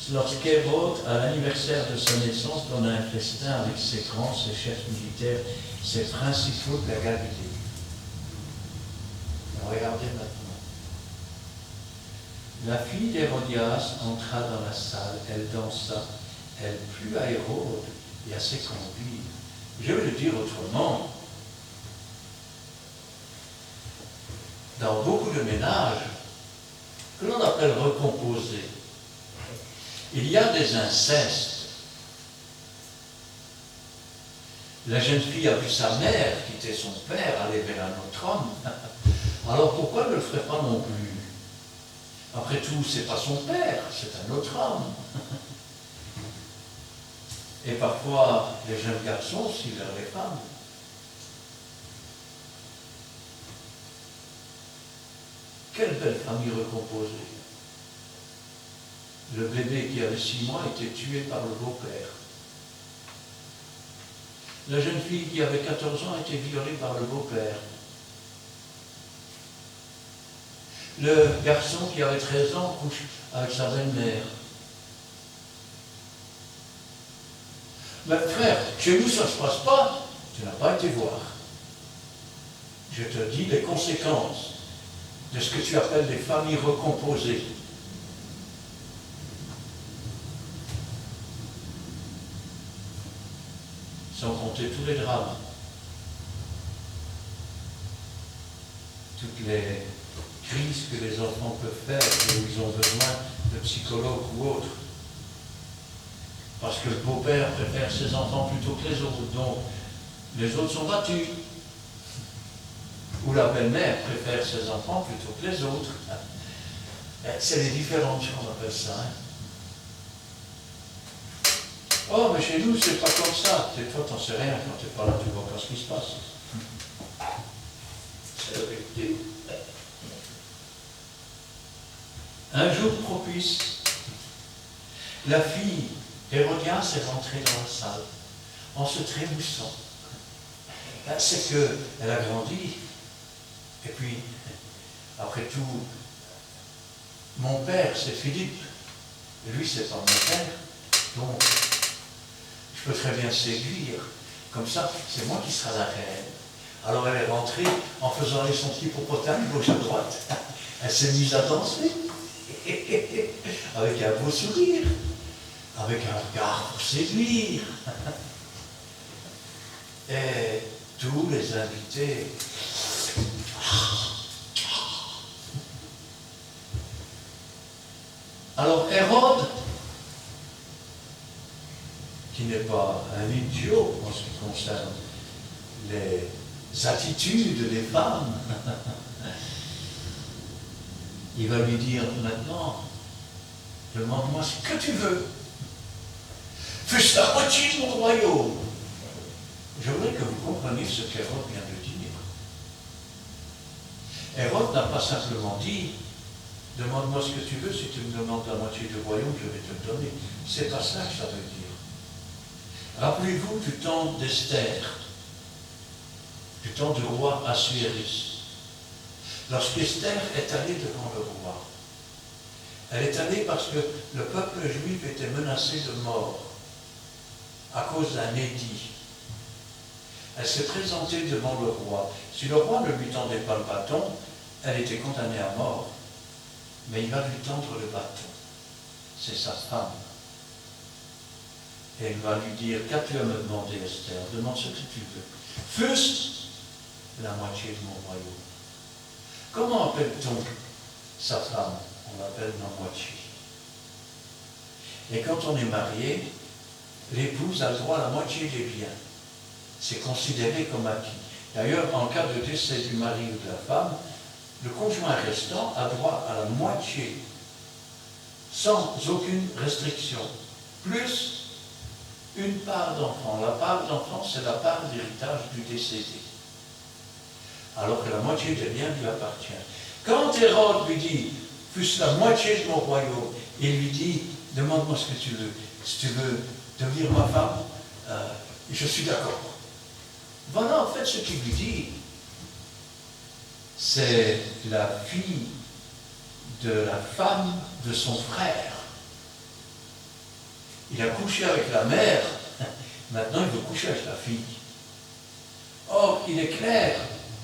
Lorsqu'Hérode, à l'anniversaire de sa naissance, donna un festin avec ses grands, ses chefs militaires, ses principaux de la Galilée. Regardez maintenant. La fille d'Hérodias entra dans la salle, elle dansa, elle plut à Hérode et à ses convives. Je vais le dire autrement. Dans beaucoup de ménages, que l'on appelle recomposés, il y a des incestes. La jeune fille a vu sa mère quitter son père, aller vers un autre homme. Alors pourquoi ne le ferait pas non plus? Après tout, c'est pas son père, c'est un autre homme. Et parfois, les jeunes garçons aussi vers les femmes. Quelle belle famille recomposée. Le bébé qui avait 6 mois était tué par le beau-père. La jeune fille qui avait 14 ans était violée par le beau-père. Le garçon qui avait 13 ans couche avec sa belle-mère. Mais frère, chez nous ça ne se passe pas. Tu n'as pas été voir. Je te dis les conséquences de ce que tu appelles les familles recomposées. Sans compter tous les drames. Toutes les crises que les enfants peuvent faire et où ils ont besoin de psychologues ou autres. Parce que le beau-père préfère ses enfants plutôt que les autres, donc les autres sont battus. Ou la belle-mère préfère ses enfants plutôt que les autres. C'est les différences qu'on appelle ça. Hein. Oh, mais chez nous, c'est pas comme ça. Toi, t'en sais rien quand t'es pas là, tu vois pas ce qui se passe. C'est la vérité. Un jour propice, la fille Hérodias est rentrée dans la salle en se trémoussant. C'est qu'elle a grandi. Et puis, après tout, mon père, c'est Philippe. Et lui, c'est pas mon père. Donc, je peux très bien séduire. Comme ça, c'est moi qui serai la reine. Alors elle est rentrée en faisant aller son petit hippopotame gauche à droite. Elle s'est mise à danser. Avec un beau sourire. Avec un regard pour séduire. Et tous les invités. Alors Hérode, qui n'est pas un idiot en ce qui concerne les attitudes des femmes, il va lui dire maintenant, demande-moi ce que tu veux. Fais la moitié de mon royaume. Je voudrais que vous compreniez ce qu'Hérode vient de dire. Hérode n'a pas simplement dit « Demande-moi ce que tu veux, si tu me demandes la moitié du royaume, je vais te le donner. » C'est pas ça que ça veut dire. Rappelez-vous du temps d'Esther, du temps du roi Assuérus. Lorsqu'Esther est allée devant le roi, elle est allée parce que le peuple juif était menacé de mort à cause d'un édit. Elle s'est présentée devant le roi. Si le roi ne lui tendait pas le bâton, elle était condamnée à mort. Mais il va lui tendre le bâton. C'est sa femme. Et il va lui dire, qu'as-tu à me demander, Esther? Demande ce que tu veux. Fût-ce la moitié de mon royaume. Comment appelle-t-on sa femme? On l'appelle la moitié. Et quand on est marié, l'épouse a le droit à la moitié des biens. C'est considéré comme acquis. D'ailleurs, en cas de décès du mari ou de la femme, le conjoint restant a droit à la moitié, sans aucune restriction, plus une part d'enfant. La part d'enfant, c'est la part d'héritage du décédé. Alors que la moitié des biens lui appartient. Quand Hérode lui dit, fût-ce la moitié de mon royaume, il lui dit, demande-moi ce que tu veux. Si tu veux devenir ma femme, je suis d'accord. Voilà en fait ce qu'il lui dit. C'est la fille de la femme de son frère. Il a couché avec la mère, maintenant il veut coucher avec la fille. Or, il est clair,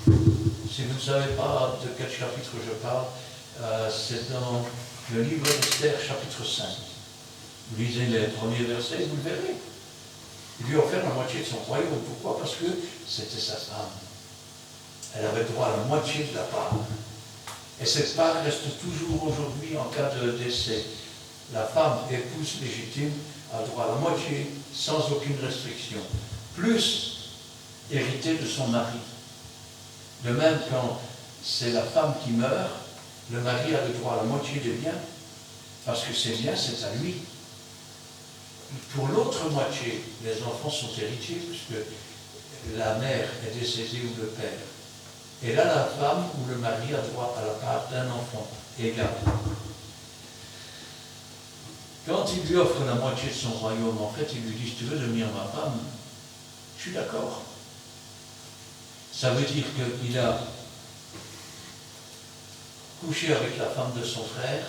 si vous ne savez pas de quel chapitre je parle, c'est dans le livre d'Esther, chapitre 5. Vous lisez les premiers versets, vous le verrez. Il lui a offert la moitié de son royaume. Pourquoi? Parce que c'était sa femme. Elle avait droit à la moitié de la part. Et cette part reste toujours aujourd'hui en cas de décès. La femme, épouse légitime, a droit à la moitié sans aucune restriction. Plus hérité de son mari. De même, quand c'est la femme qui meurt, le mari a le droit à la moitié des biens, parce que ses biens, c'est à lui. Pour l'autre moitié, les enfants sont héritiers, puisque la mère est décédée ou le père. Et là, la femme ou le mari a droit à la part d'un enfant égal. Quand il lui offre la moitié de son royaume, en fait, il lui dit, si tu veux devenir ma femme, je suis d'accord. Ça veut dire qu'il a couché avec la femme de son frère,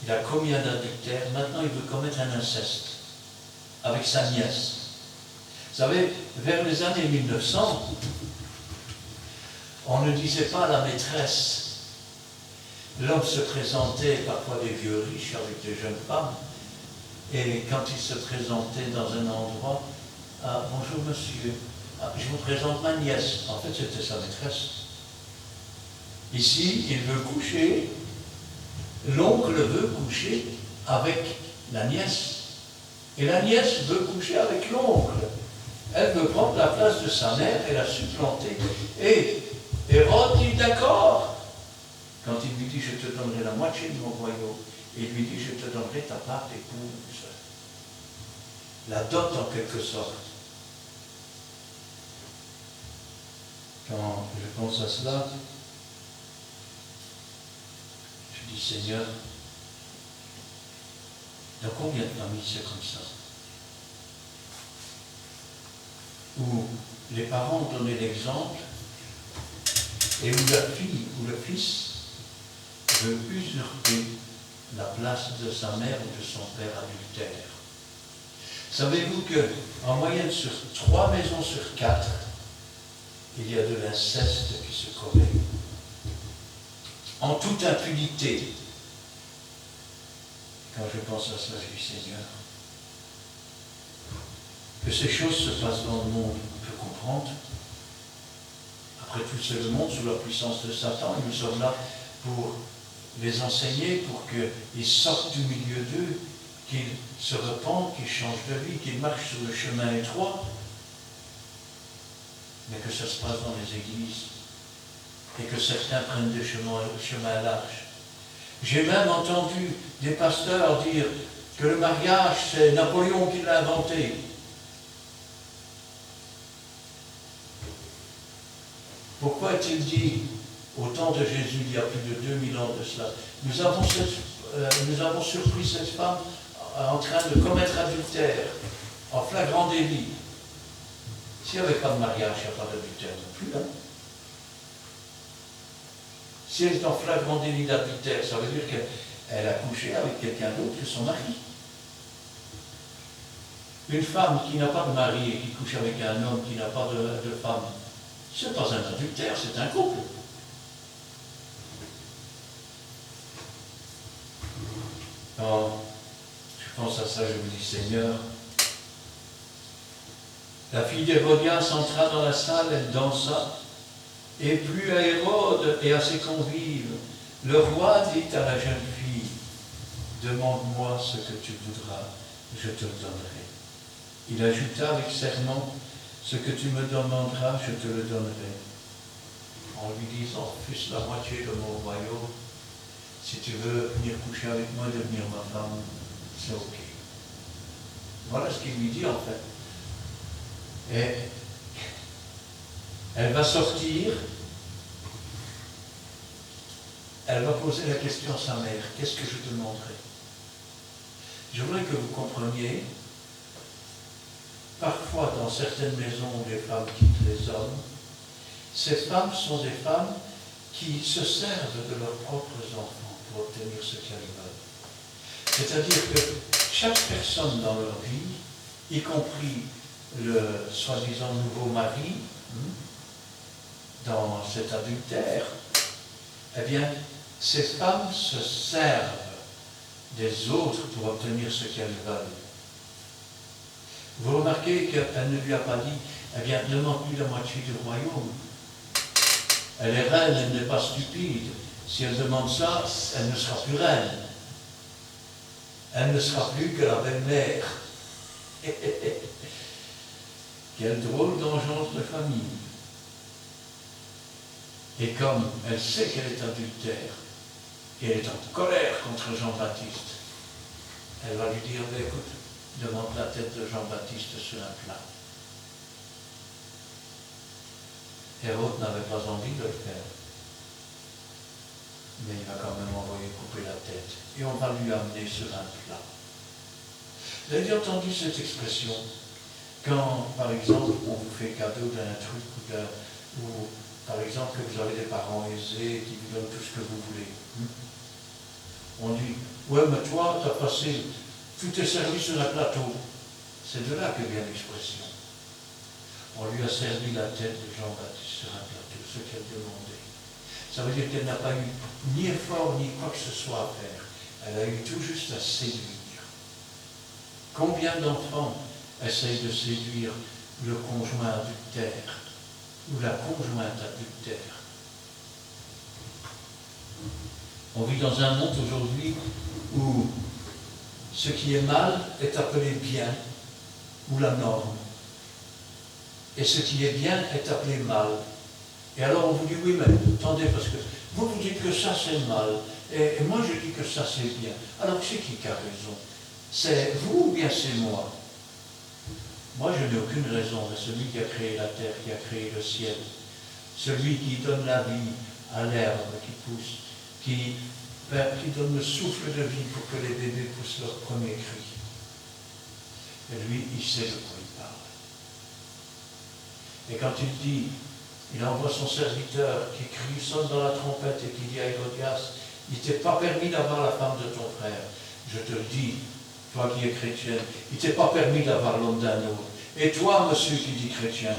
il a commis un adultère, maintenant il veut commettre un inceste avec sa nièce. Vous savez, vers les années 1900, on ne disait pas à la maîtresse. L'homme se présentait, parfois des vieux riches avec des jeunes femmes, et quand il se présentait dans un endroit, bonjour monsieur, je vous présente ma nièce. En fait, c'était sa maîtresse. Ici, il veut coucher, l'oncle veut coucher avec la nièce. Et la nièce veut coucher avec l'oncle. Elle veut prendre la place de sa mère et la supplanter. Et Hérode dit d'accord. Quand il lui dit, je te donnerai la moitié de mon royaume, il lui dit, je te donnerai ta part d'épouse. La dot en quelque sorte. Quand je pense à cela, je dis, Seigneur, dans combien de familles c'est comme ça? Où les parents ont donné l'exemple et où la fille ou le fils veut usurper la place de sa mère ou de son père adultère. Savez-vous qu'en moyenne sur 3 maisons sur 4, il y a de l'inceste qui se commet en toute impunité. Quand je pense à cela, je dis Seigneur, que ces choses se passent dans le monde, on peut comprendre. Après tout, c'est le monde sous la puissance de Satan, et nous sommes là pour les enseigner, pour qu'ils sortent du milieu d'eux, qu'ils se repentent, qu'ils changent de vie, qu'ils marchent sur le chemin étroit, mais que ça se passe dans les églises, et que certains prennent des chemins larges. J'ai même entendu des pasteurs dire que le mariage, c'est Napoléon qui l'a inventé. Pourquoi est-il dit, au temps de Jésus, il y a plus de 2000 ans de cela, nous avons surpris cette femme en train de commettre adultère, en flagrant délit. S'il n'y avait pas de mariage, il n'y a pas d'adultère non plus. Hein? Si elle est en flagrant délit d'adultère, ça veut dire qu'elle a couché avec quelqu'un d'autre que son mari. Une femme qui n'a pas de mari et qui couche avec un homme qui n'a pas de femme, ce n'est pas un adultère, c'est un couple. Quand je pense à ça, je me dis, Seigneur, la fille d'Hérodias entra dans la salle, elle dansa, et plut à Hérode et à ses convives. Le roi dit à la jeune fille, demande-moi ce que tu voudras, je te le donnerai. Il ajouta avec serment, ce que tu me demanderas, je te le donnerai. En lui disant, fût-ce la moitié de mon royaume, si tu veux venir coucher avec moi, devenir ma femme, c'est ok. Voilà ce qu'il lui dit en fait. Et elle va sortir, elle va poser la question à sa mère, qu'est-ce que je demanderai? Je voudrais que vous compreniez, parfois dans certaines maisons où les femmes quittent les hommes, ces femmes sont des femmes qui se servent de leurs propres enfants pour obtenir ce qu'elles veulent. C'est-à-dire que chaque personne dans leur vie, y compris le soi-disant nouveau mari, dans cet adultère, eh bien, ces femmes se servent des autres pour obtenir ce qu'elles veulent. Vous remarquez qu'elle ne lui a pas dit, eh bien, ne demande plus la moitié du royaume. Elle est reine, elle n'est pas stupide. Si elle demande ça, elle ne sera plus reine. Elle ne sera plus que la belle-mère. Quelle drôle d'engeance de famille. Et comme elle sait qu'elle est adultère, et elle est en colère contre Jean-Baptiste, elle va lui dire, écoute, demande la tête de Jean-Baptiste sur un plat. Hérode n'avait pas envie de le faire, mais il va quand même envoyer couper la tête, et on va lui amener sur un plat. Vous avez entendu cette expression, quand, par exemple, on vous fait cadeau d'un truc, ou par exemple, que vous avez des parents aisés qui vous donnent tout ce que vous voulez. On dit, ouais, mais toi, tu as passé tous tes services sur un plateau. C'est de là que vient l'expression. On lui a servi la tête de Jean-Baptiste sur un plateau, ce qu'elle demandait. Ça veut dire qu'elle n'a pas eu ni effort, ni quoi que ce soit à faire. Elle a eu tout juste à séduire. Combien d'enfants essayent de séduire le conjoint adultère ou la conjointe adultère? On vit dans un monde aujourd'hui où ce qui est mal est appelé bien, ou la norme. Et ce qui est bien est appelé mal. Et alors on vous dit, oui, mais attendez, parce que vous dites que ça c'est mal, et moi je dis que ça c'est bien. Alors c'est qui a raison? C'est vous ou bien c'est moi? Moi je n'ai aucune raison, mais celui qui a créé la terre, qui a créé le ciel, celui qui donne la vie à l'herbe qui pousse, qui donne le souffle de vie pour que les bébés poussent leur premier cri. Et lui, il sait de quoi il parle. Et quand il dit, il envoie son serviteur qui crie, sonne dans la trompette et qui dit à Hérodias, il ne t'est pas permis d'avoir la femme de ton frère. Je te le dis, toi qui es chrétienne, il ne t'est pas permis d'avoir l'homme d'un autre. Et toi, monsieur qui dit chrétien,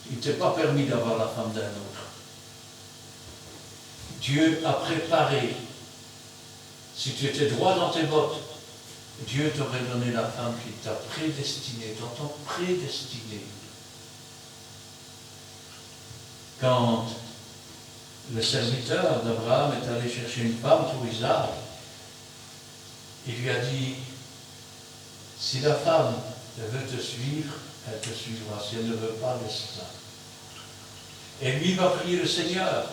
il ne t'est pas permis d'avoir la femme d'un autre. Dieu a préparé, si tu étais droit dans tes bottes, Dieu t'aurait donné la femme qui t'a prédestiné, t'entends, prédestiné. Quand le serviteur d'Abraham est allé chercher une femme pour Isaac, il lui a dit, si la femme veut te suivre, elle te suivra. Si elle ne veut pas, laisse-la. Et lui va prier le Seigneur.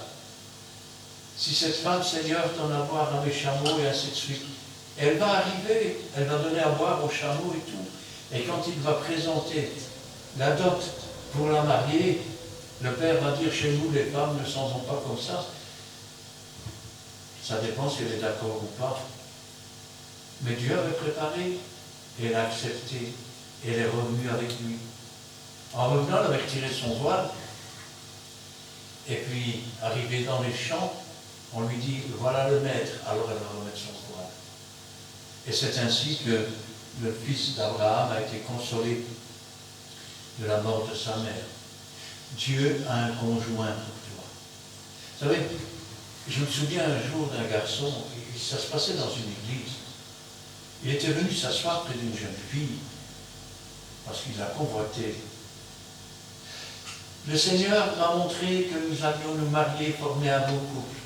Si cette femme, Seigneur, t'en a boire dans les chameaux et ainsi de suite, elle va arriver, elle va donner à boire aux chameaux et tout. Et quand il va présenter la dot pour la marier, le père va dire, chez nous, les femmes ne s'en vont pas comme ça. Ça dépend si elle est d'accord ou pas. Mais Dieu avait préparé, et elle a accepté, et elle est revenue avec lui. En revenant, elle avait retiré son voile, et puis, arrivée dans les champs, on lui dit, voilà le maître, alors elle va remettre son voile. Et c'est ainsi que le fils d'Abraham a été consolé de la mort de sa mère. Dieu a un conjoint pour toi. Vous savez, je me souviens un jour d'un garçon, ça se passait dans une église. Il était venu s'asseoir près d'une jeune fille, parce qu'il la convoitait. Le Seigneur m'a montré que nous allions nous marier, former un beau couple.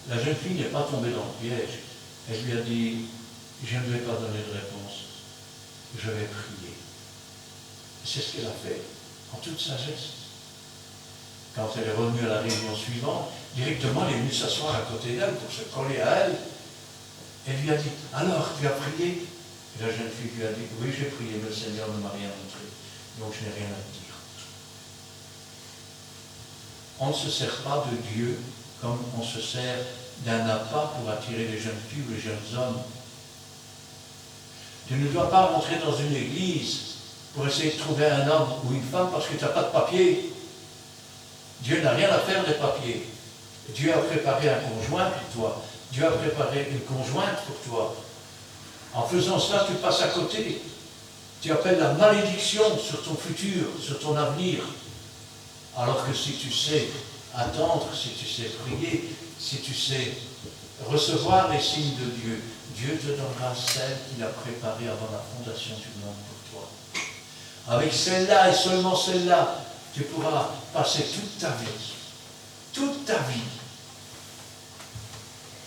La jeune fille n'est pas tombée dans le piège. Elle lui a dit, je ne vais pas donner de réponse, je vais prier. C'est ce qu'elle a fait, en toute sagesse. Quand elle est revenue à la réunion suivante, directement elle est venue s'asseoir à côté d'elle pour se coller à elle. Elle lui a dit, alors tu as prié? Et la jeune fille lui a dit, oui j'ai prié, mais le Seigneur ne m'a rien montré. donc je n'ai rien à te dire. On ne se sert pas de Dieu comme on se sert d'un appât pour attirer les jeunes filles ou les jeunes hommes. Tu ne dois pas rentrer dans une église pour essayer de trouver un homme ou une femme parce que tu n'as pas de papier. Dieu n'a rien à faire des papiers. Dieu a préparé un conjoint pour toi. Dieu a préparé une conjointe pour toi. En faisant cela, tu passes à côté. Tu appelles la malédiction sur ton futur, sur ton avenir. Alors que si tu sais attendre, si tu sais prier, si tu sais recevoir les signes de Dieu, Dieu te donnera celle qu'il a préparée avant la fondation du monde pour toi. Avec celle-là et seulement celle-là, tu pourras passer toute ta vie,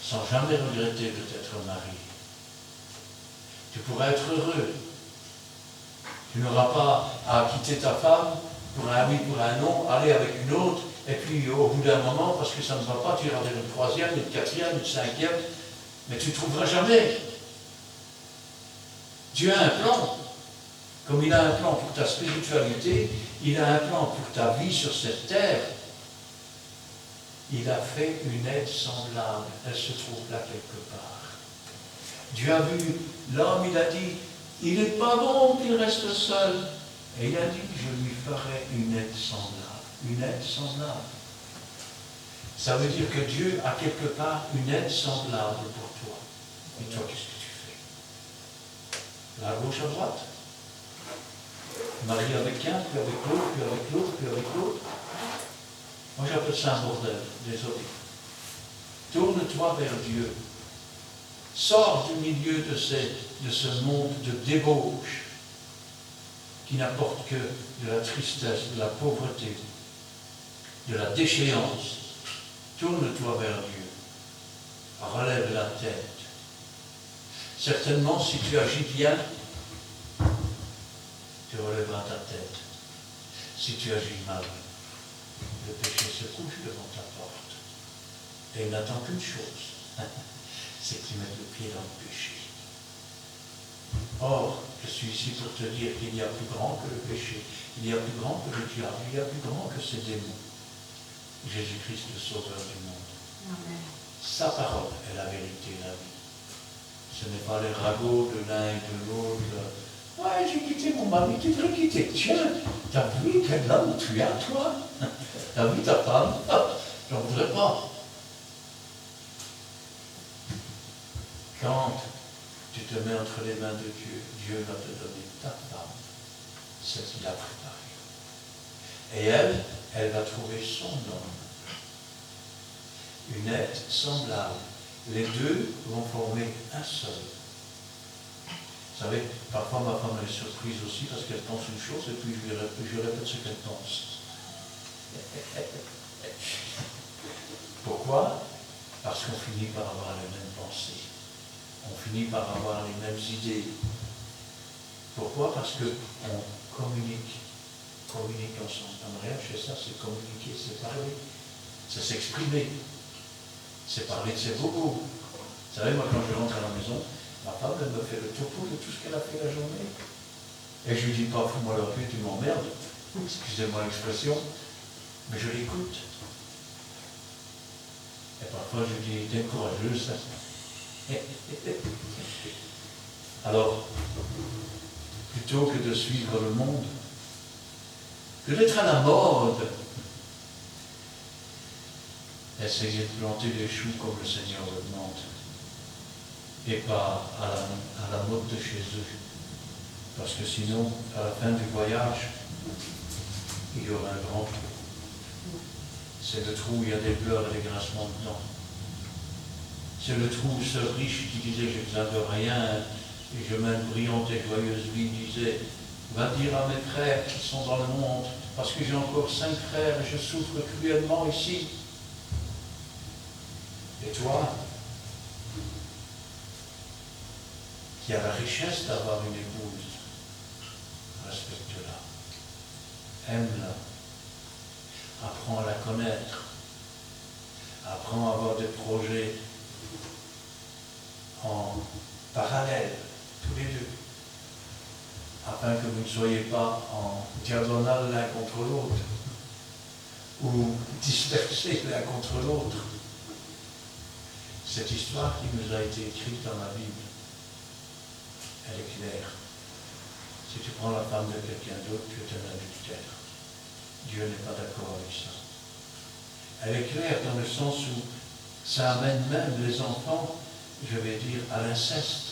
sans jamais regretter de t'être marié. Tu pourras être heureux. Tu n'auras pas à quitter ta femme pour un oui, pour un non, aller avec une autre, et puis au bout d'un moment, parce que ça ne va pas, tu iras vers une troisième, une quatrième, une cinquième, mais tu ne trouveras jamais. Dieu a un plan. Comme il a un plan pour ta spiritualité, il a un plan pour ta vie sur cette terre. Il a fait une aide semblable. Elle se trouve là quelque part. Dieu a vu l'homme, il a dit, il n'est pas bon qu'il reste seul. Et il a dit, je lui ferai une aide semblable. Une aide semblable. Ça veut dire que Dieu a quelque part une aide semblable pour toi. Et toi, qu'est-ce que tu fais? À gauche, à droite. Marié avec un, puis avec l'autre, puis avec l'autre, puis avec l'autre. Moi, j'appelle ça un bordel, désolé. Tourne-toi vers Dieu. Sors du milieu de ce monde de débauche qui n'apporte que de la tristesse, de la pauvreté, de la déchéance. Tourne-toi vers Dieu. Relève la tête. Certainement, si tu agis bien, tu relèveras ta tête. Si tu agis mal, le péché se couche devant ta porte. Et il n'attend qu'une chose, c'est que tu mettes le pied dans le péché. Or, je suis ici pour te dire qu'il y a plus grand que le péché, il y a plus grand que le diable, il y a plus grand que ces démons. Jésus-Christ, le Sauveur du monde. Amen. Sa parole est la vérité et la vie. Ce n'est pas les ragots de l'un et de l'autre. Ouais, j'ai quitté mon mari, tu devrais quitter. Tiens, t'as vu quel homme tu as, toi? T'as vu ta femme? J'en voudrais pas. Quand tu te mets entre les mains de Dieu, Dieu va te donner ta femme, ce qu'il a préparé. Et elle va trouver son homme. Une aide semblable. Les deux vont former un seul. Vous savez, parfois ma femme est surprise aussi parce qu'elle pense une chose et puis je répète ce qu'elle pense. Pourquoi? Parce qu'on finit par avoir les mêmes pensées. On finit par avoir les mêmes idées. Pourquoi? Parce qu'on communique. Communique ensemble. Un mariage, c'est ça, c'est communiquer, c'est parler. C'est s'exprimer. C'est parler de ses bobos. Vous savez, moi, quand je rentre à la maison, ma femme, elle me fait le topo de tout ce qu'elle a fait la journée. Et je lui dis pas, fous-moi la paix, tu m'emmerdes. Excusez-moi l'expression, mais je l'écoute. Et parfois, je lui dis, t'es courageuse, ça. Alors, plutôt que de suivre le monde, que d'être à la mode, essayez de planter des choux comme le Seigneur le demande, et pas à la mode de chez eux. Parce que sinon, à la fin du voyage, il y aura un grand trou. C'est le trou où il y a des pleurs et des grincements de dents. C'est le trou où ce riche qui disait « j'ai besoin de rien » et je mène brillante et joyeuse vie disait « va dire à mes frères qui sont dans le monde, parce que j'ai encore 5 frères et je souffre cruellement ici. » Et toi, qui as la richesse d'avoir une épouse, respecte-la, aime-la, apprends à la connaître, apprends à avoir des projets en parallèle, tous les deux. afin que vous ne soyez pas en diagonale l'un contre l'autre, ou dispersés l'un contre l'autre. Cette histoire qui nous a été écrite dans la Bible, elle est claire. Si tu prends la femme de quelqu'un d'autre, tu es un adultère. Dieu n'est pas d'accord avec ça. Elle est claire dans le sens où ça amène même les enfants, je vais dire, à l'inceste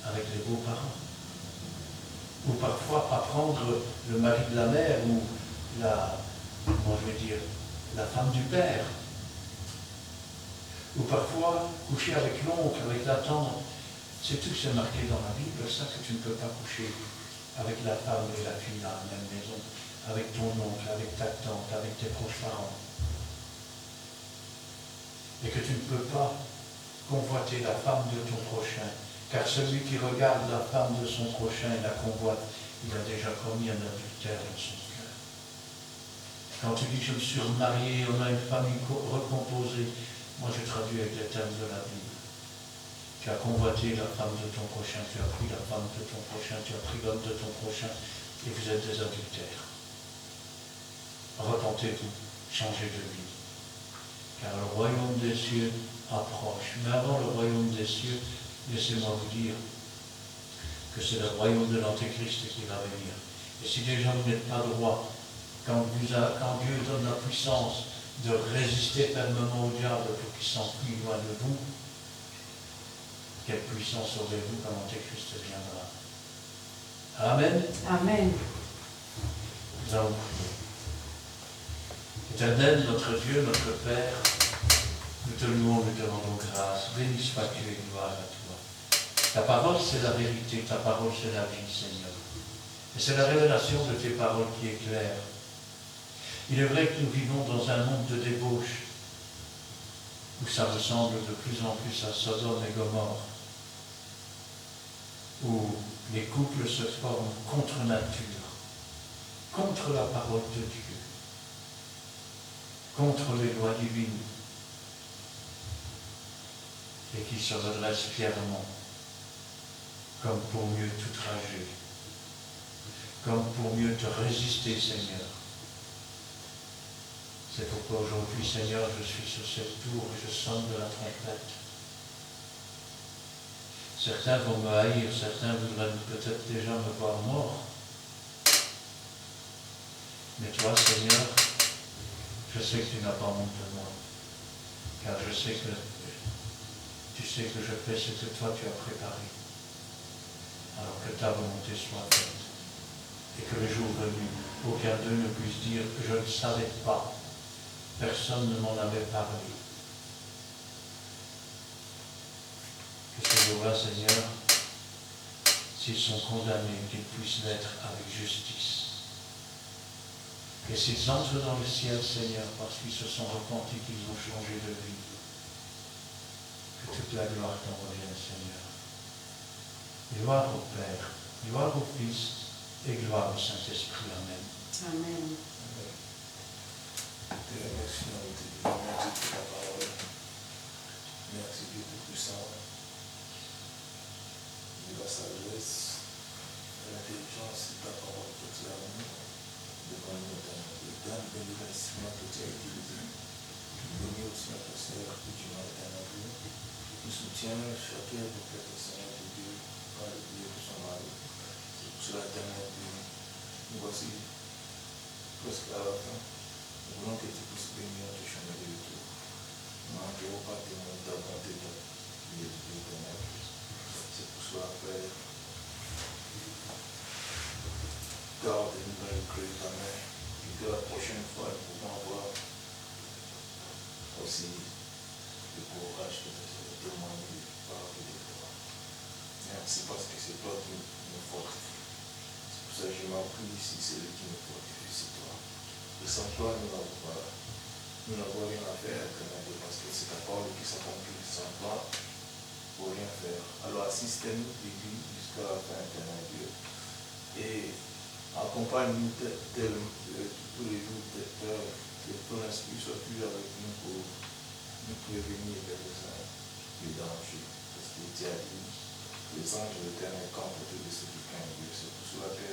avec les beaux-parents. Ou parfois apprendre le mari de la mère ou la femme du père. Ou parfois coucher avec l'oncle, avec la tante. C'est tout, c'est marqué dans la Bible, ça que tu ne peux pas coucher avec la femme et la fille dans la même maison, avec ton oncle, avec ta tante, avec tes proches parents. Et que tu ne peux pas convoiter la femme de ton prochain, car celui qui regarde la femme de son prochain et la convoite, il a déjà commis un adultère dans son cœur. Quand tu dis je me suis remarié, on a une famille recomposée, moi je traduis avec les termes de la Bible. Tu as convoité la femme de ton prochain, tu as pris la femme de ton prochain, tu as pris l'homme de ton prochain, et vous êtes des adultères. Repentez-vous, changez de vie. Car le royaume des cieux approche. Mais avant le royaume des cieux, laissez-moi vous dire que c'est le royaume de l'Antéchrist qui va venir. Et si déjà vous n'êtes pas droit, quand Dieu donne la puissance de résister fermement au diable pour qu'il s'enfuit loin de vous, quelle puissance aurez-vous quand l'Antéchrist viendra? Amen. Amen. Nous allons prier. Éternel, notre Dieu, notre Père, nous te louons, nous te rendons grâce. Béni sois-tu et gloire à toi. Ta parole, c'est la vérité. Ta parole, c'est la vie, Seigneur. Et c'est la révélation de tes paroles qui est claire. Il est vrai que nous vivons dans un monde de débauche, où ça ressemble de plus en plus à Sodome et Gomorrhe, où les couples se forment contre nature, contre la parole de Dieu, contre les lois divines, et qui se redressent fièrement, comme pour mieux t'outrager, comme pour mieux te résister, Seigneur. C'est pourquoi aujourd'hui, Seigneur, je suis sur cette tour et je sonne de la trompette. Certains vont me haïr, certains voudraient peut-être déjà me voir mort. Mais toi, Seigneur, je sais que tu n'as pas honte de moi, car je sais que tu sais que je fais ce que toi tu as préparé. Alors que ta volonté soit faite, et que le jour venu, aucun d'eux ne puisse dire que je ne savais pas. Personne ne m'en avait parlé. Que ce jour-là, Seigneur, s'ils sont condamnés, qu'ils puissent l'être avec justice. Et s'ils entrent dans le ciel, Seigneur, parce qu'ils se sont repentis, qu'ils ont changé de vie, que toute la gloire t'en revienne, Seigneur. Gloire au Père, gloire au Fils et gloire au Saint-Esprit. Amen. Amen. Merci, merci pour ta parole. Merci Dieu Tout-Puissant. De la sagesse, de l'intelligence de ta parole que tu as mis devant nous dans le temps de bénédiction que tu as utilisé. Bénis aussi notre Seigneur que tu m'as éternel. Nous soutiens chacun de notre Seigneur de Dieu par le Dieu de son mari. C'est pour cela éternel Dieu. Nous voici presque à la fin. Nous voulons que tu puisses bénir notre chemin de retour. Nous n'enverrons pas témoin de ta bonté de Dieu éternel. C'est pour cela, Père, garde-nous dans le creux de ta main, et que la prochaine fois, nous pouvons avoir aussi le courage de témoigner par la vie de toi. Merci parce que c'est toi qui nous fortifie. C'est pour ça que je m'en prie ici, c'est lui qui nous fortifie, c'est toi. Et sans toi, nous n'avons rien à faire, parce que c'est ta parole qui s'accomplit. Sans toi, pour rien faire. Alors assistez-nous, Jésus, jusqu'à la fin, éternel Dieu. Et accompagne-nous tous les jours, que ton esprit soit toujours avec nous pour nous prévenir des dangers. Parce que tu as dit, Les anges de l'éternel campent autour de ceux qui craignent Dieu. C'est pour cela que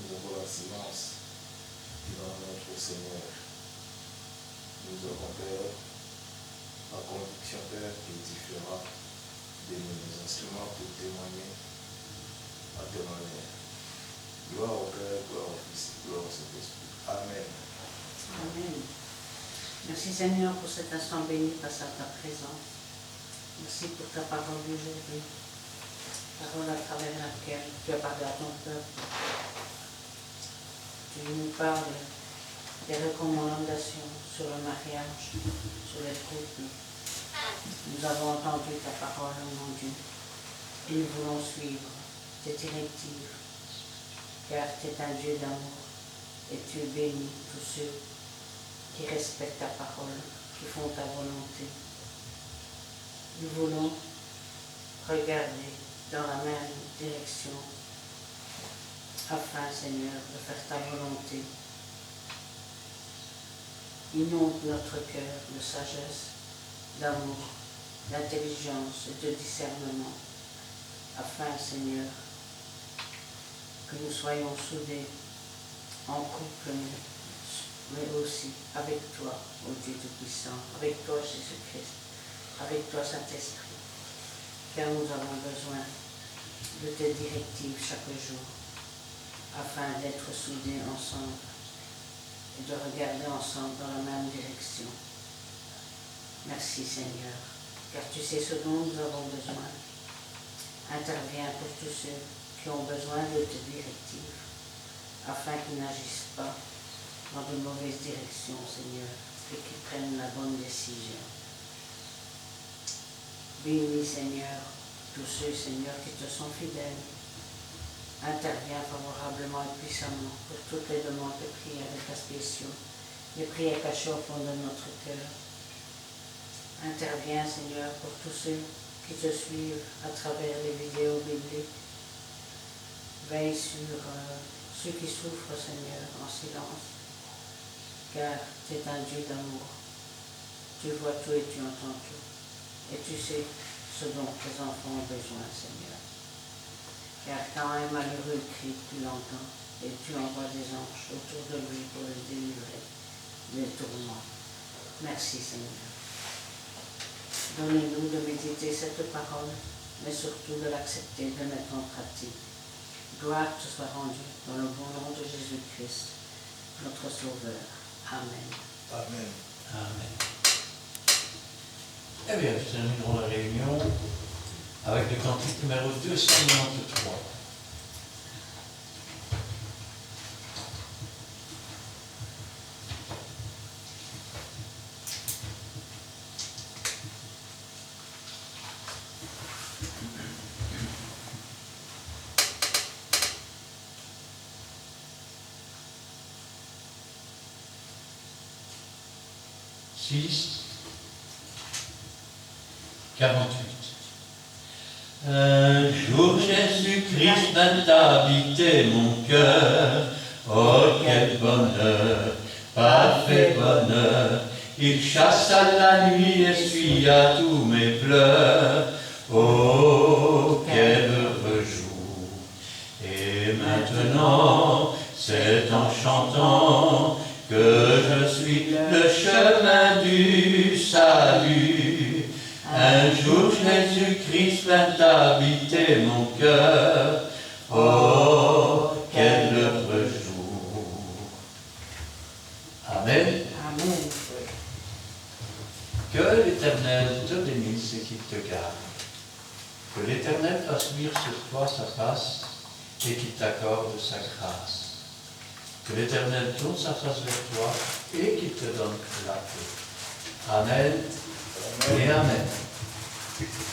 nous avons la silence devant notre Seigneur. Nous avons, Père, la conviction, Père, qui édifiera de nos instruments pour témoigner à témoigner. Gloire au Père, gloire au Fils, gloire au Saint-Esprit. Amen. Amen. Merci Seigneur pour cet instant béni face à ta présence. Merci pour ta parole d'aujourd'hui. Parole à travers laquelle tu as parlé à ton peuple. Tu nous parles des recommandations sur le mariage, sur les couples. Nous avons entendu ta parole, mon Dieu, et nous voulons suivre tes directives, car tu es un Dieu d'amour et tu bénis tous ceux qui respectent ta parole, qui font ta volonté. Nous voulons regarder dans la même direction afin, Seigneur, de faire ta volonté. Inonde notre cœur de sagesse, d'amour, d'intelligence et de discernement, afin, Seigneur, que nous soyons soudés en couple, mais aussi avec toi, ô Dieu Tout-Puissant, avec toi, Jésus-Christ, avec toi, Saint-Esprit, car nous avons besoin de tes directives chaque jour, afin d'être soudés ensemble et de regarder ensemble dans la même direction. Merci Seigneur, car tu sais ce dont nous avons besoin. Interviens pour tous ceux qui ont besoin de tes directives, afin qu'ils n'agissent pas dans de mauvaises directions, Seigneur, et qu'ils prennent la bonne décision. Bénis, Seigneur, tous ceux, Seigneur, qui te sont fidèles. Interviens favorablement et puissamment pour toutes les demandes de prières et cas spéciaux, les prières cachées au fond de notre cœur. Interviens, Seigneur, pour tous ceux qui te suivent à travers les vidéos bibliques. Veille sur ceux qui souffrent, Seigneur, en silence, car tu es un Dieu d'amour. Tu vois tout et tu entends tout. Et tu sais ce dont tes enfants ont besoin, Seigneur. Car quand un malheureux crie, tu l'entends, et tu envoies des anges autour de lui pour le délivrer des tourments. Merci, Seigneur. Donnez-nous de méditer cette parole, mais surtout de l'accepter, de mettre en pratique. Gloire te soit rendue dans le bon nom de Jésus-Christ, notre Sauveur. Amen. Amen. Amen. Eh bien, nous terminerons la réunion avec le cantique numéro 293. Six, 48. Un jour Jésus-Christ vint habiter mon cœur. Oh, quel bonheur, parfait bonheur. Il chassa la nuit, essuya tous mes pleurs. Oh, quel heureux jour. Et maintenant, c'est en chantant que je suis le chemin du salut. Un jour Jésus-Christ vint habiter mon cœur. Oh, quel heureux jour. Amen. Amen. Que l'Éternel te bénisse et qu'il te garde. Que l'Éternel fasse luire sur toi sa face et qu'il t'accorde sa grâce. Que l'Éternel tourne sa face vers toi et qu'il te donne la paix. Amen et Amen.